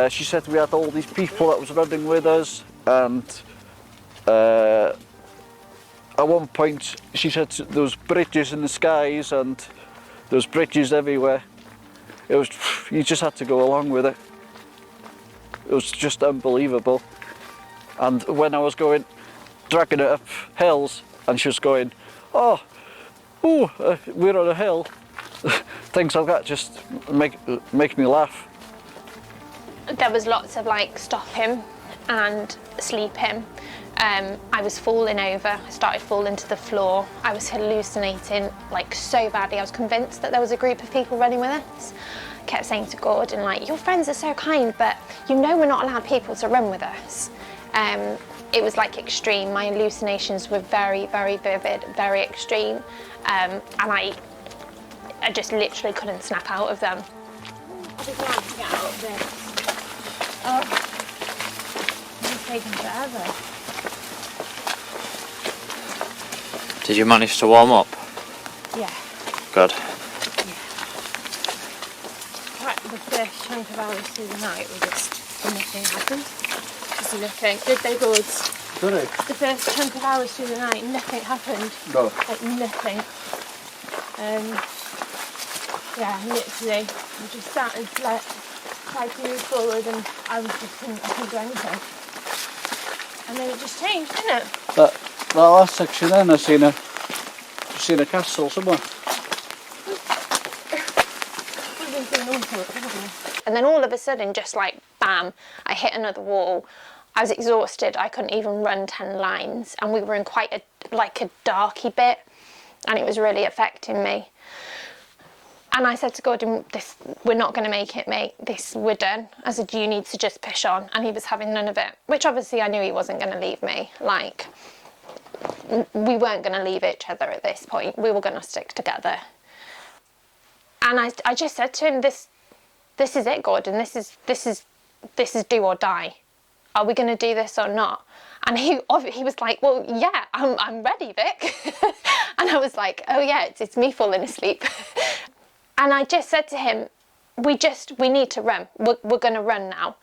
She said we had all these people that was running with us, and at one point she said there was bridges in the skies and there was bridges everywhere. It was, you just had to go along with it. It was just unbelievable. And when I was dragging it up hills, and she was going, oh, ooh, we're on a hill. Things like that just make me laugh. There was lots of like stopping and sleeping. I was falling over, I started falling to the floor. I was hallucinating like so badly. I was convinced that there was a group of people running with us. I kept saying to Gordon, like, your friends are so kind, but you know we're not allowed people to run with us. It was like extreme. My hallucinations were very, very vivid, very extreme. And I just literally couldn't snap out of them. I'll be glad to get out of this. Oh, it's taken forever. Did you manage to warm up? Yeah. Good. Right, the first chunk of hours through the night was just nothing happened. Just nothing. Did they, Gourds? Did it? The first chunk of hours through the night, nothing happened. No. Like nothing. Yeah, literally. We just sat and slept, tried to move forward, and I couldn't do anything. And then it just changed, didn't it? That last section then, I've seen a castle somewhere. We've been seeing all sorts, haven't we? And then all of a sudden, just like bam, I hit another wall. I was exhausted. I couldn't even run 10 lines, and we were in quite a darky bit, and it was really affecting me. And I said to Gordon, we're not going to make it, mate. We're done. I said, you need to just push on. And he was having none of it, which obviously I knew he wasn't going to leave me. Like, we weren't going to leave each other at this point. We were going to stick together. And I just said to him, this is it, Gordon. This is do or die. Are we going to do this or not? And he was like, well, yeah, I'm ready, Vic. And I was like, oh yeah, it's me falling asleep. And I just said to him, we need to run. We're going to run now.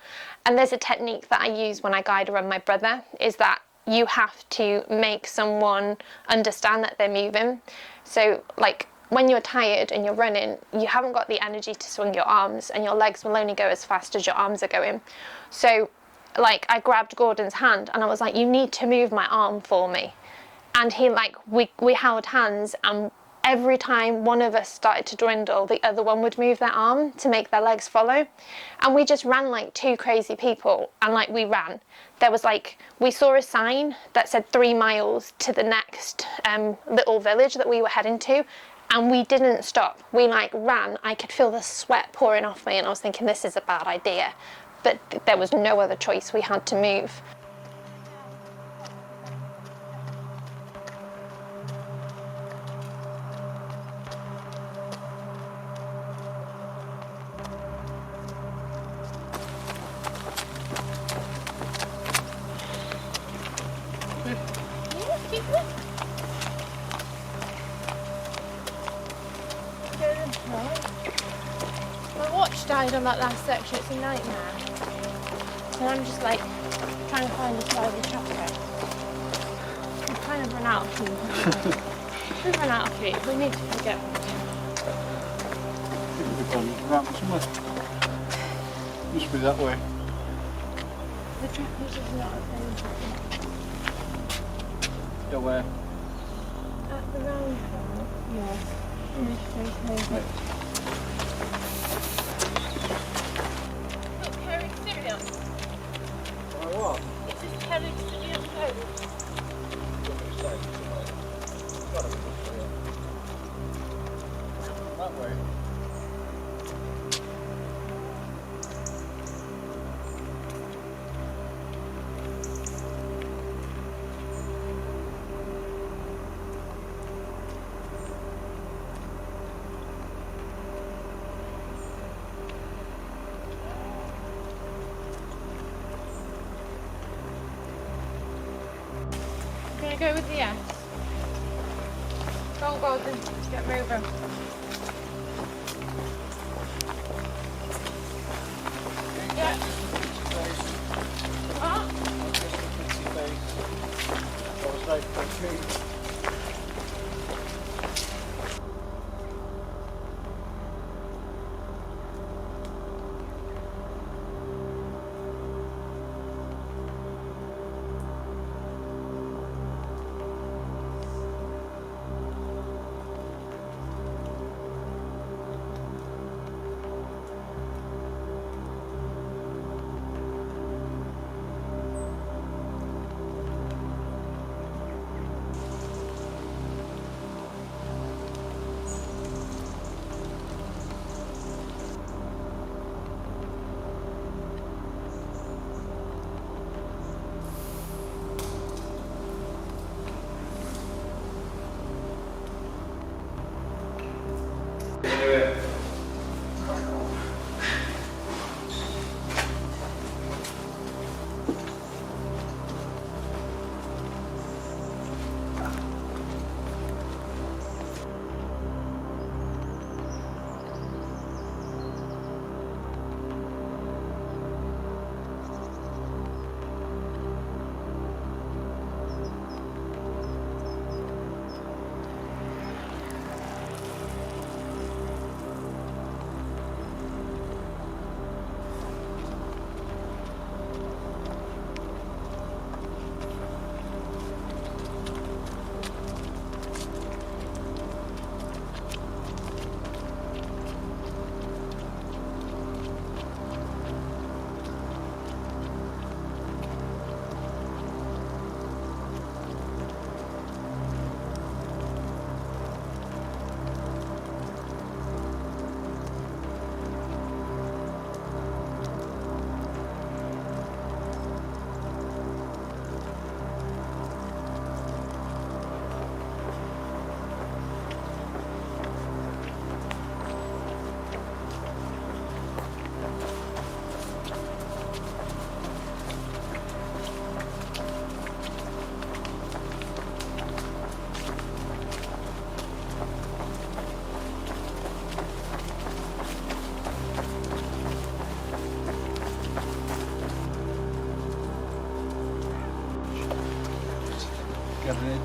And there's a technique that I use when I guide around my brother, is that you have to make someone understand that they're moving. So like when you're tired and you're running, you haven't got the energy to swing your arms, and your legs will only go as fast as your arms are going. So like I grabbed Gordon's hand and I was like, you need to move my arm for me. And he we held hands, and every time one of us started to dwindle, the other one would move their arm to make their legs follow. And we just ran like two crazy people, and like we ran. There was we saw a sign that said 3 miles to the next little village that we were heading to, and we didn't stop. We ran. I could feel the sweat pouring off me, and I was thinking, this is a bad idea. But there was no other choice. We had to move. My watch died on that last section. It's a nightmare. And I'm just like trying to find a slide of traffic. We've kind of run out of food. We've run out of food. We need to forget what We've gone round somewhere. Must be that way. the traffic is not a thing. Yeah, where? At the roundabout? Yeah. Right. Look, Herring cereal. What? It's just Herring cereal road. That way. Go with the S. Go on, Gordon. Let's get moving. Yeah. What? I was like, okay.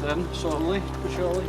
then, slowly but surely.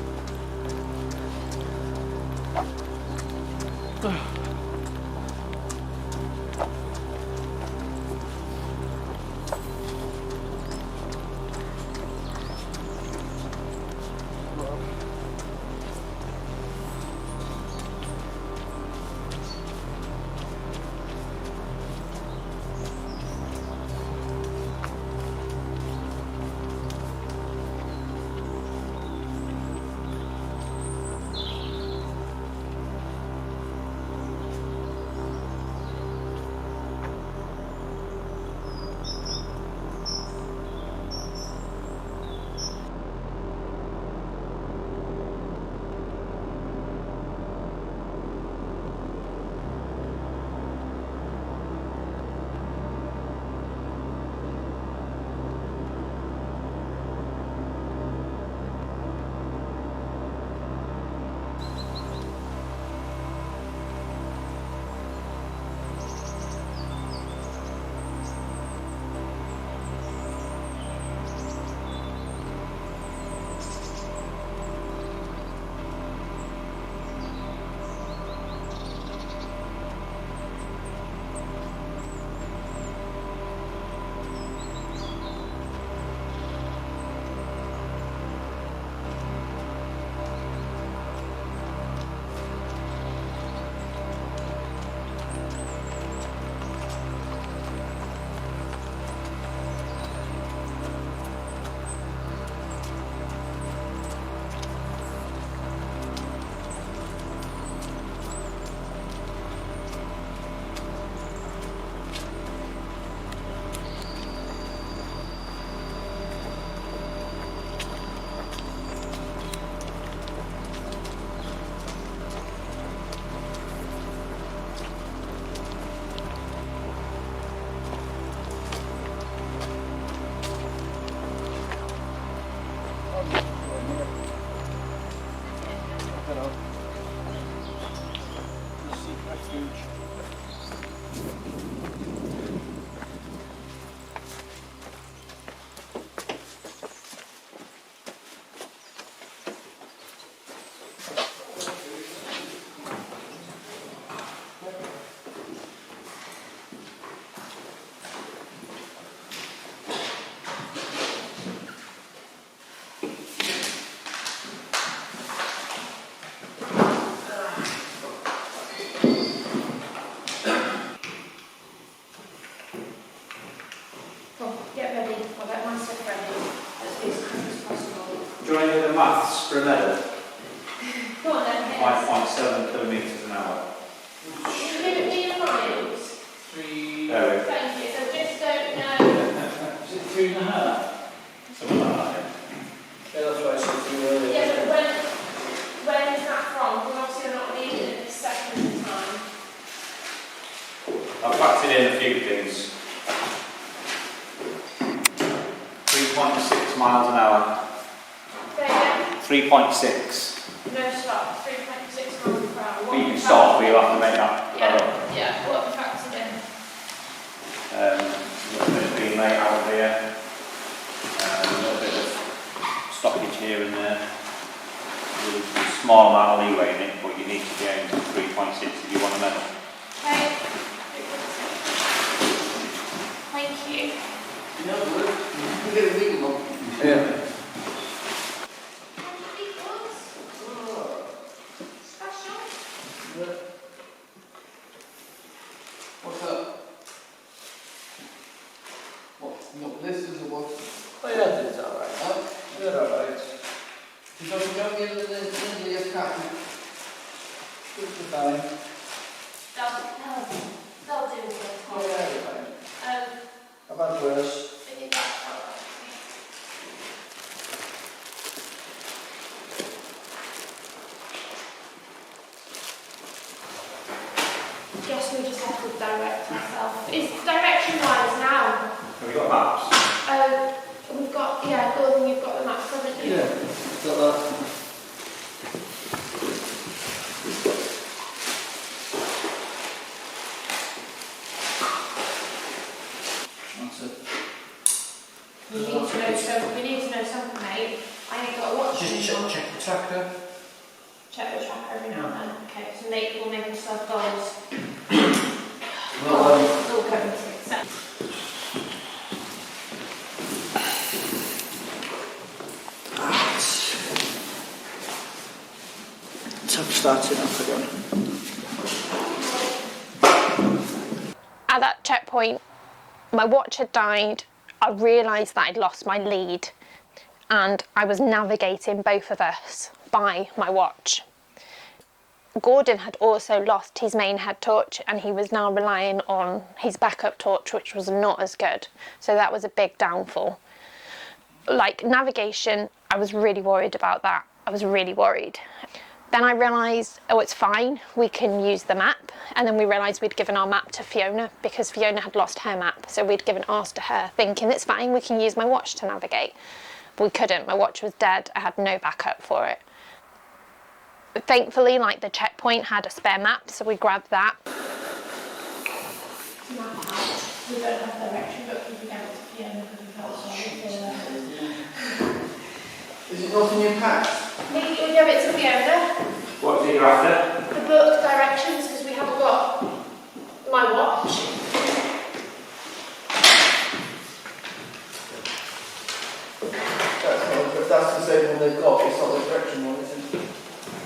Do you want to do the maths for a medal? Go on then, yes. 5.7 kilometres an hour. You didn't need a miles. 3. Thank you. So just don't know. Is it 2.5? Something like that. Yeah, that's what I said to you earlier. Yeah, but when is that from? Because obviously you're not needing it this second time. I've factored in a few things. 3.6 miles an hour. 3.6. No stop. 3.6 miles per hour. But you can stop, but you'll have to make that. Yeah. What have you factored in? A little bit of being late out here. A little bit of stoppage here and there. There's a small amount of leeway in it, but you need to be aiming for 3.6 if you want a medal. Okay. Thank you. Yeah. What's up? What? No, this is a what? Oh yeah, it's alright. Huh? You're alright. You don't get in the captain. It's fine. They'll do it. Oh yeah, you're fine. I've had worse. Guess we just have to direct ourselves. It's direction-wise now. Have you got maps? We've got, yeah, Gordon, you've got the maps, haven't you? Yeah, got that. We need to know something, mate. I ain't got a Just check the tracker. Check the tracker every now and then. Okay, so we'll make ourselves goals. Well, All going to accept. Tap starting up again. At that checkpoint, my watch had died. I realised that I'd lost my lead and I was navigating both of us by my watch. Gordon had also lost his main head torch and he was now relying on his backup torch, which was not as good. So that was a big downfall. Like navigation, I was really worried about that. I was really worried. Then I realised, oh, it's fine, we can use the map. And then we realised we'd given our map to Fiona because Fiona had lost her map. So we'd given ours to her, thinking it's fine, we can use my watch to navigate. But we couldn't, my watch was dead, I had no backup for it. But thankfully, like the checkpoint had a spare map, so we grabbed that. We don't have direction, but we began to Fiona because we felt sorry for her. Is it not in your pack? We give it to Fiona. What's it you're after? The book directions, because we haven't got my watch. If that's the same one they've got, it's not the direction one, is it?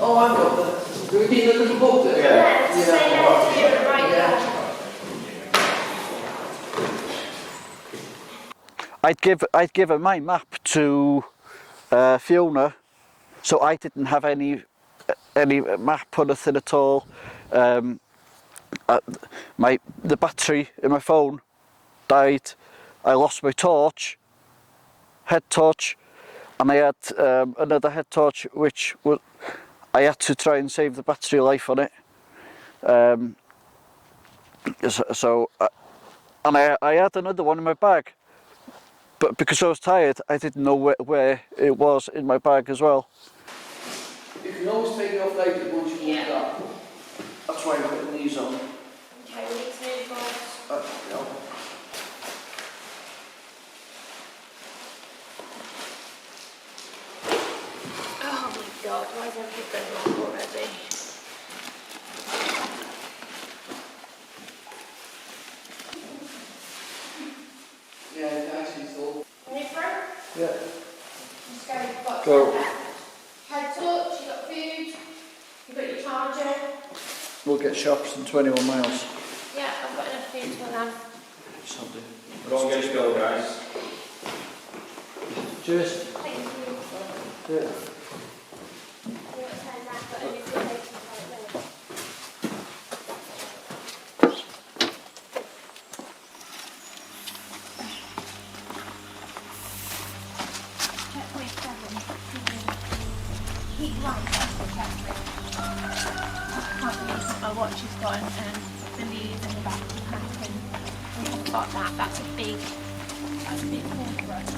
Oh, I've got the. Do we need a little book there? Yeah, it's the same here, right there. I'd given my map to Fiona, so I didn't have any map or nothing at all. The battery in my phone died. I lost my torch, head torch, and I had another head torch which I had to try and save the battery life on it. And I had another one in my bag, but because I was tired, I didn't know where it was in my bag as well. You can always take it off later once you warm up. That's why I'm putting these on. Okay, we need to move on. Oh my god, why is everything going wrong already? Yeah, actually it's all. Nipper? Yeah. Let's go. You've got Go. head torch, you've got food, you've got your charger. We'll get shops in 21 miles. Yeah, I've got enough food for them. Sunday. Don't get spill, guys. Cheers. Thank you. Yeah. My watch has got the leads in the back of the pack and we haven't got that. That's a big call for us.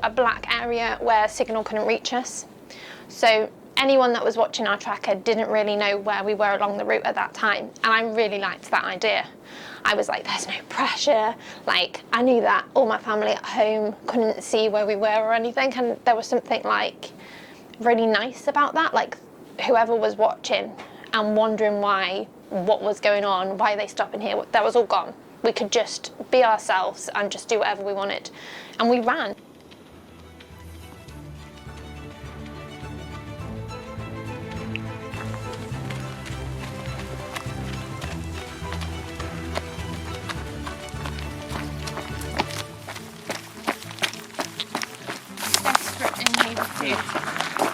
A black area where signal couldn't reach us. So anyone that was watching our tracker didn't really know where we were along the route at that time, and I really liked that idea. I was like, there's no pressure. Like, I knew that all my family at home couldn't see where we were or anything, and there was something like really nice about that. Like, whoever was watching and wondering what was going on, why are they stopping here, that was all gone. We could just be ourselves and just do whatever we wanted, and we ran.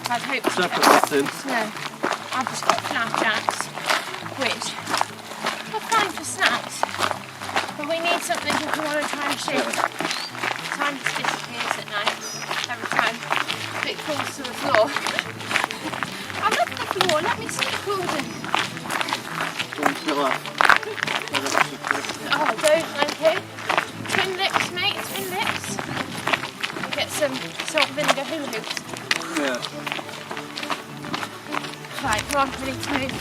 I'd hoped to get no, I've just got flapjacks, which are fine for snacks, but we need something if we want to try and shoot. Time just disappears at night, every time it falls to the floor. I love the floor, let me see the recording. Oh, don't, thank you. Twin lips, mate, twin lips. Get some salt vinegar hula hoops. Yeah. Right, come on, ready to move.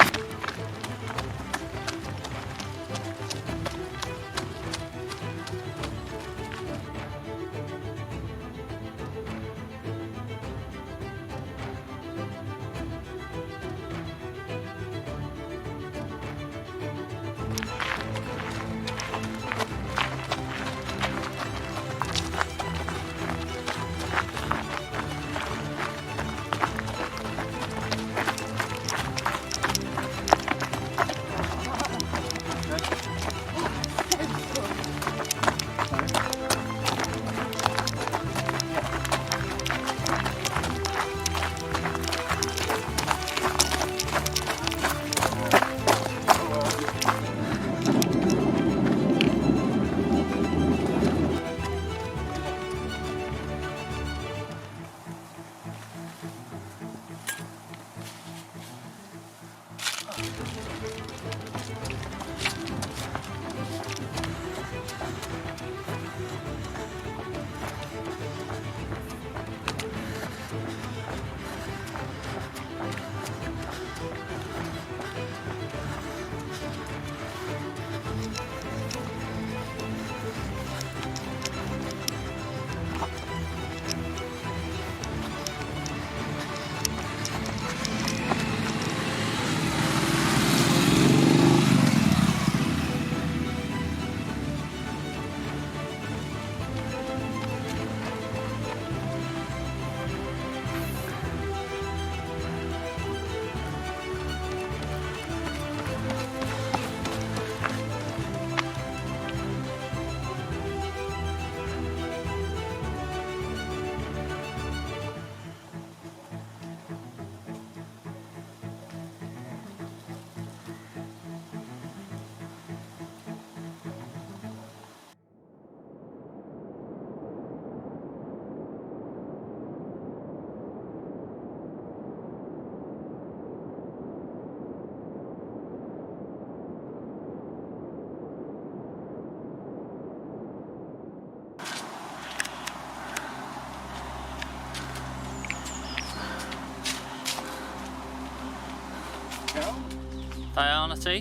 Dianity.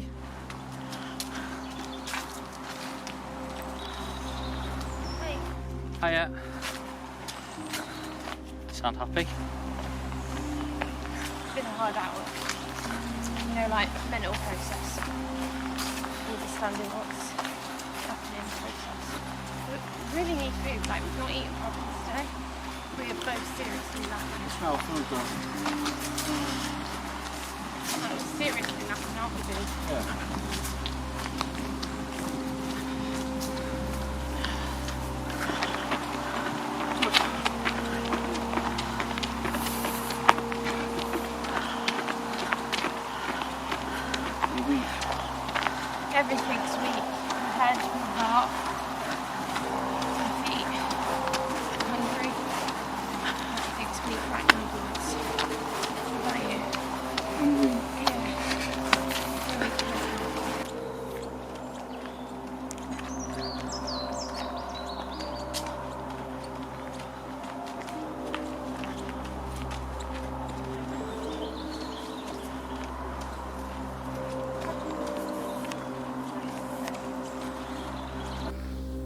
Hey. Hiya. Sound happy? It's been a hard hour. You know, like mental process. Understanding what's happening in the process. We really need food, like we've not eaten properly today. We are both seriously lacking. Smell food though. Like, seriously lacking, aren't we, dude? Yeah. Everything's weak. My head, my heart, my feet. I'm hungry. Everything's weak right now, boys. What about you? Hungry. Yeah.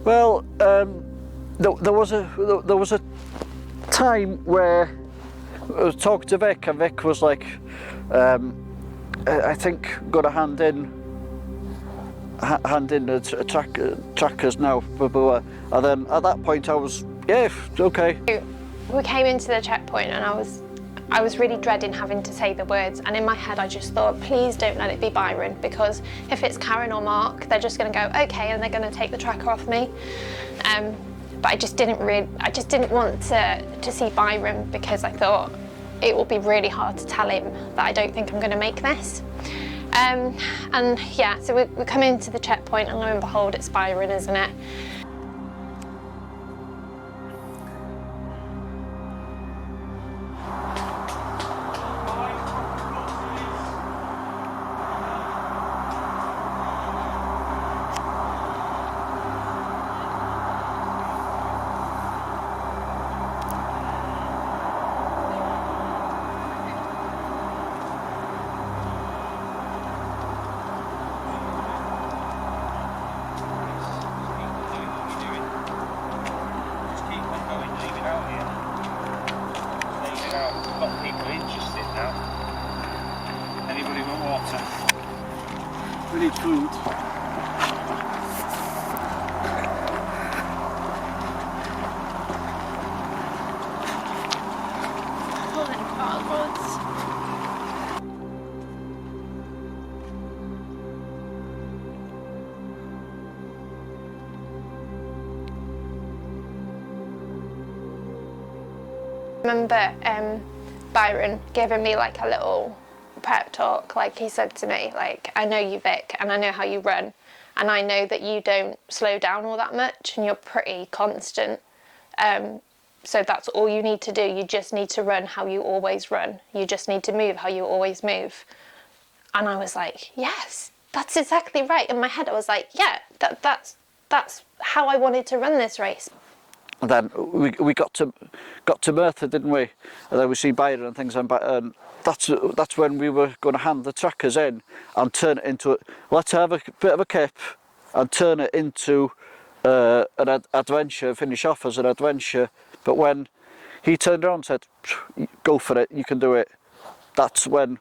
Well, there was a time where I was talking to Vic, and Vic was like, I think got a hand in the trackers now, and then at that point I was, yeah, okay. We came into the checkpoint and I was really dreading having to say the words, and in my head I just thought, please don't let it be Byron, because if it's Karen or Mark, they're just going to go, okay, and they're going to take the tracker off me. But I just didn't want to see Byron, because I thought it will be really hard to tell him that I don't think I'm going to make this. And yeah, so we come into the checkpoint and lo and behold, it's Byron, isn't it? We need food. I remember Byron giving me like a little pep talk. Like, he said to me, like, I know you, Vic, and I know how you run, and I know that you don't slow down all that much and you're pretty constant, so that's all you need to do. You just need to run how you always run. You just need to move how you always move. And I was like, yes, that's exactly right. In my head I was like, yeah, that's how I wanted to run this race. And then we got to Merthyr, didn't we? And then we see Byron and things, and that's when we were going to hand the trackers in and turn it into let's have a bit of a kip and turn it into an adventure, finish off as an adventure. But when he turned around and said, go for it, you can do it, that's when,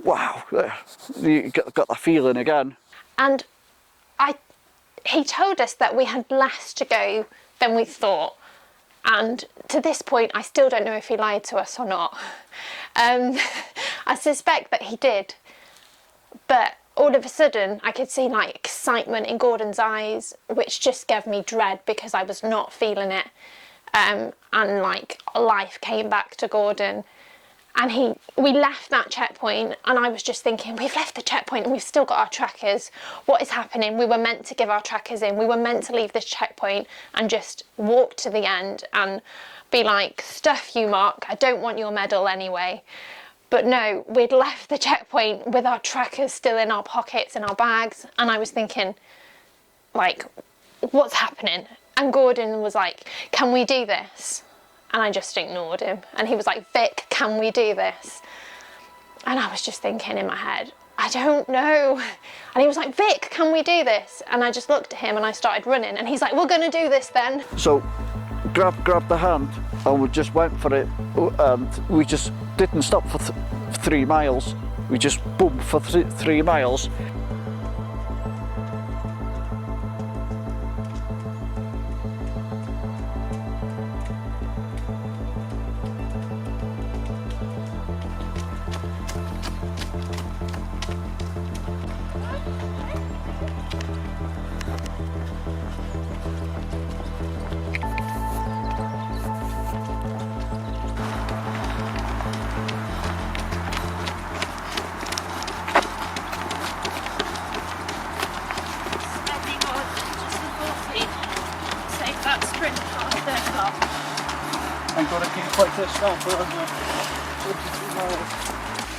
wow, you got that feeling again. And he told us that we had less to go than we thought, and to this point I still don't know if he lied to us or not. I suspect that he did, but all of a sudden I could see like excitement in Gordon's eyes, which just gave me dread because I was not feeling it, and like life came back to Gordon. And we left that checkpoint and I was just thinking, we've left the checkpoint and we've still got our trackers. What is happening? We were meant to give our trackers in. We were meant to leave this checkpoint and just walk to the end and be like, stuff you, Mark, I don't want your medal anyway. But no, we'd left the checkpoint with our trackers still in our pockets, in our bags. And I was thinking, like, what's happening? And Gordon was like, can we do this? And I just ignored him. And he was like, Vic, can we do this? And I was just thinking in my head, I don't know. And he was like, Vic, can we do this? And I just looked at him and I started running. And he's like, we're going to do this then. So grabbed the hand and we just went for it. And we just didn't stop for 3 miles. We just boom for 3 miles.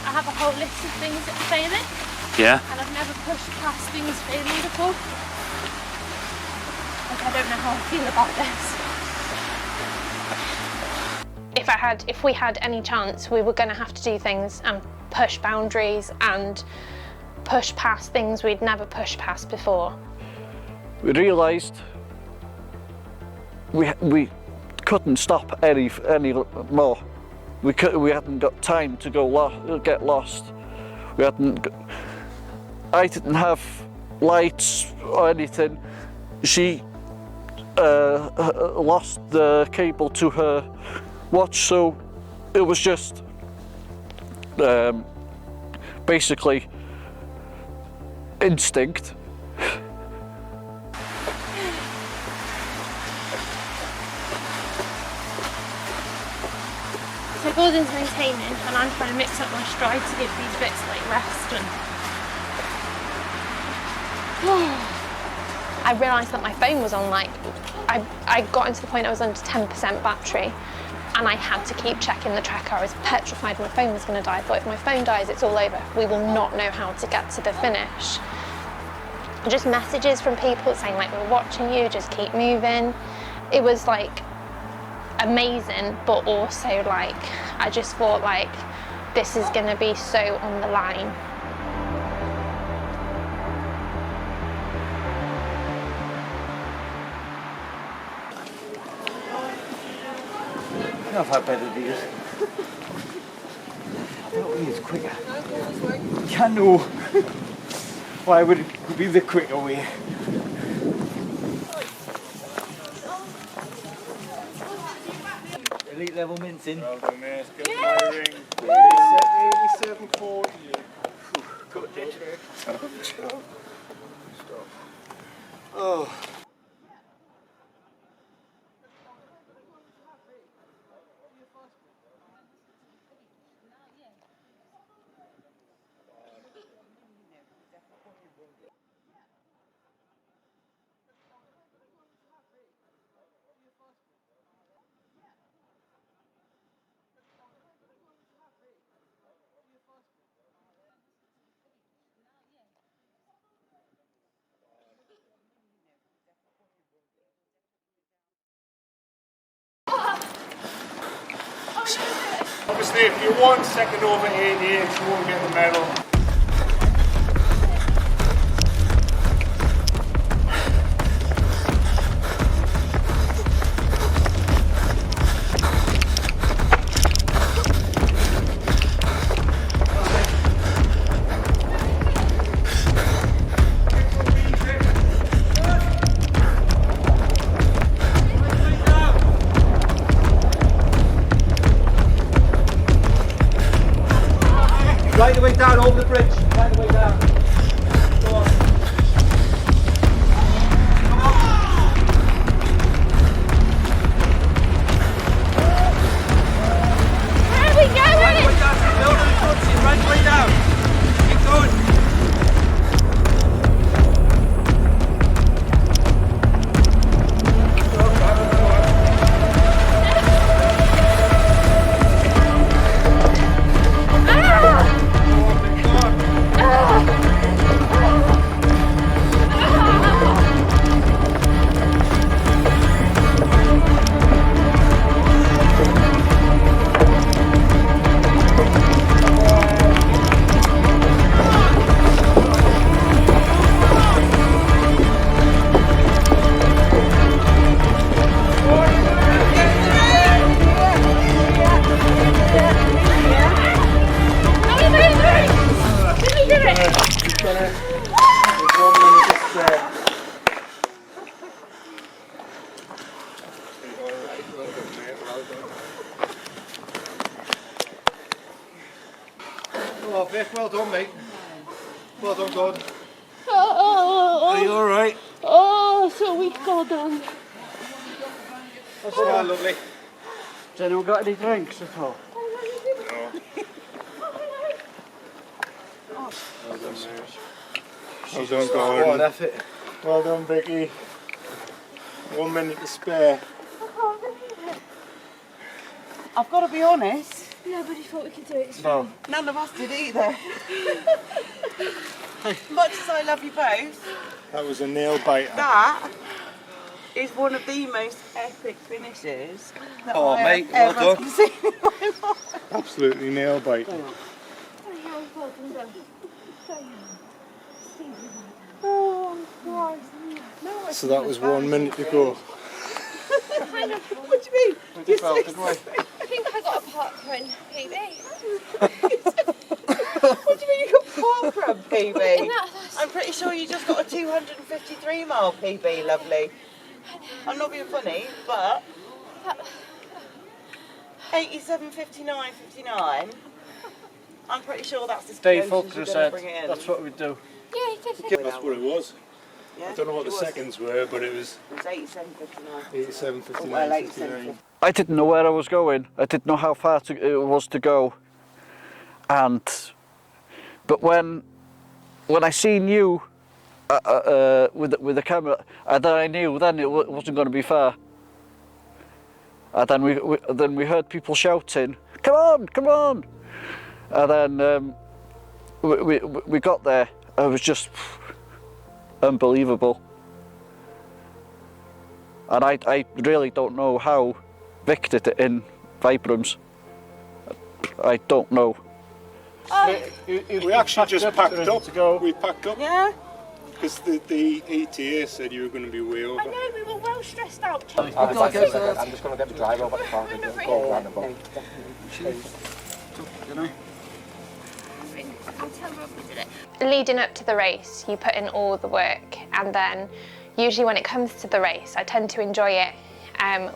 I have a whole list of things that are failing. Yeah. And I've never pushed past things failing before. Like, I don't know how I feel about this. If we had any chance, we were going to have to do things and push boundaries and push past things we'd never pushed past before. We realised we couldn't stop any more. We hadn't got time to get lost. I didn't have lights or anything. She lost the cable to her watch, so it was just basically instinct. So Gordon's maintaining and I'm trying to mix up my stride to give these bits like rest and... I realised that my phone was on I got into the point I was under 10% battery and I had to keep checking the tracker. I was petrified my phone was going to die. I thought if my phone dies it's all over. We will not know how to get to the finish. Just messages from people saying like we're watching you, just keep moving. It was like amazing, but also like I just thought like this is going to be so on the line. I've had better deals. I don't think it's quicker. Yeah, no. Why would it be the quicker way? Elite level mincing. Well done, mate. Good firing. 87.40. Got it. Stop. Oh. Obviously, if you're 1 second over 88, you won't get the medal. Right the way down over the bridge. Right the way down. Go on. Come on. Where are we going? Right the way down. Build on the foot. Right the way down. Keep going. Oh, Vic, well done, mate. Well done, Gordon. Are you alright? Oh, so weak, Gordon. That's all lovely. Has anyone got any drinks at all? No. Well done, mate. Well done, Gordon. What effort. Well done, Vicky. 1 minute to spare. I've got to be honest. Nobody thought we could do it. No. None of us did either. Much as I love you both, That was a nail biter. that is one of the most epic finishes that Oh, I mate, have well ever done. seen in my life. Absolutely nail biting. Oh, Christ. No, So that was 1 minute to go. kind of. What do you mean? We did well, didn't we? I think I got a parkrun PB. What do you mean you got parkrun PB? I'm pretty sure you just got a 253 mile PB, lovely. I'm not being funny, but 87:59:59. I'm pretty sure that's the Dave closest Fulker you're said gonna bring it in. that's what we do. Yeah, he did. That's what it was. Yeah, I don't know what the it was. seconds were, but it was 87:59. 87:59. Well, 87:59. I didn't know where I was going. I didn't know how far it was to go. But when I seen you with the camera, then I knew then it wasn't going to be far. And then we heard people shouting, "Come on, come on!" And then we got there. It was just unbelievable. And I really don't know how Vic did it in Vibrams. I don't know. We actually just packed up. We packed up. Yeah. Because the ETA said you were going to be way over. I know, we were well stressed out. I'm just going to get the driver over the car and go around the boat. Leading up to the race, you put in all the work, and then usually when it comes to the race, I tend to enjoy it,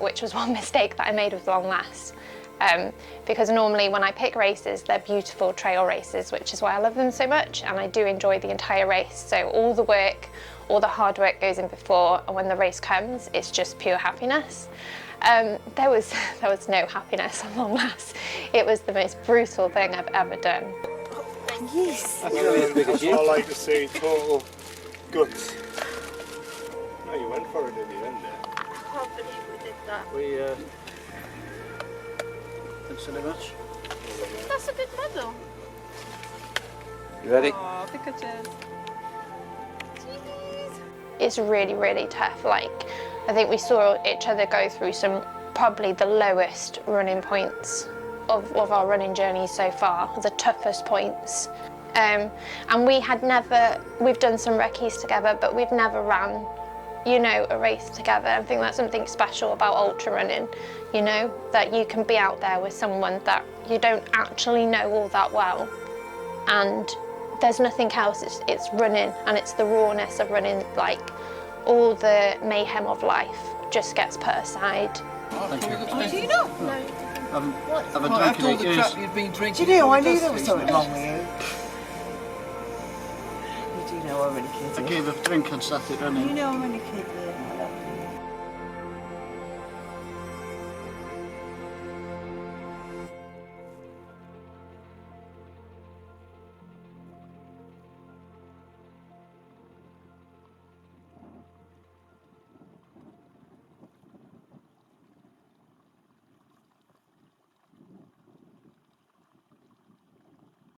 which was one mistake that I made with Lon Las. Because normally when I pick races, they're beautiful trail races, which is why I love them so much, and I do enjoy the entire race. So all the work, all the hard work goes in before, and when the race comes, it's just pure happiness. There was no happiness on Lon Las. It was the most brutal thing I've ever done. Yes. That's really as big as you. I like to see total guts. No, you went for it at the end there. I can't believe we did that. Thanks very much. That's a good medal. You ready? Oh, pictures. It's really, really tough. Like, I think we saw each other go through probably the lowest running points of our running journey so far, the toughest points. And we've done some recce's together, but we've never ran, a race together. I think that's something special about ultra running, that you can be out there with someone that you don't actually know all that well. And there's nothing else, it's running, and it's the rawness of running, like all the mayhem of life just gets put aside. Thank you. Oh, do you not? No. I've been After all drinking the 8 crap years. you've been drinking. Do you know, I all knew the there was dust something that wrong with you. You do know I'm only kidding. I gave a drink and started running. You know I'm only kidding.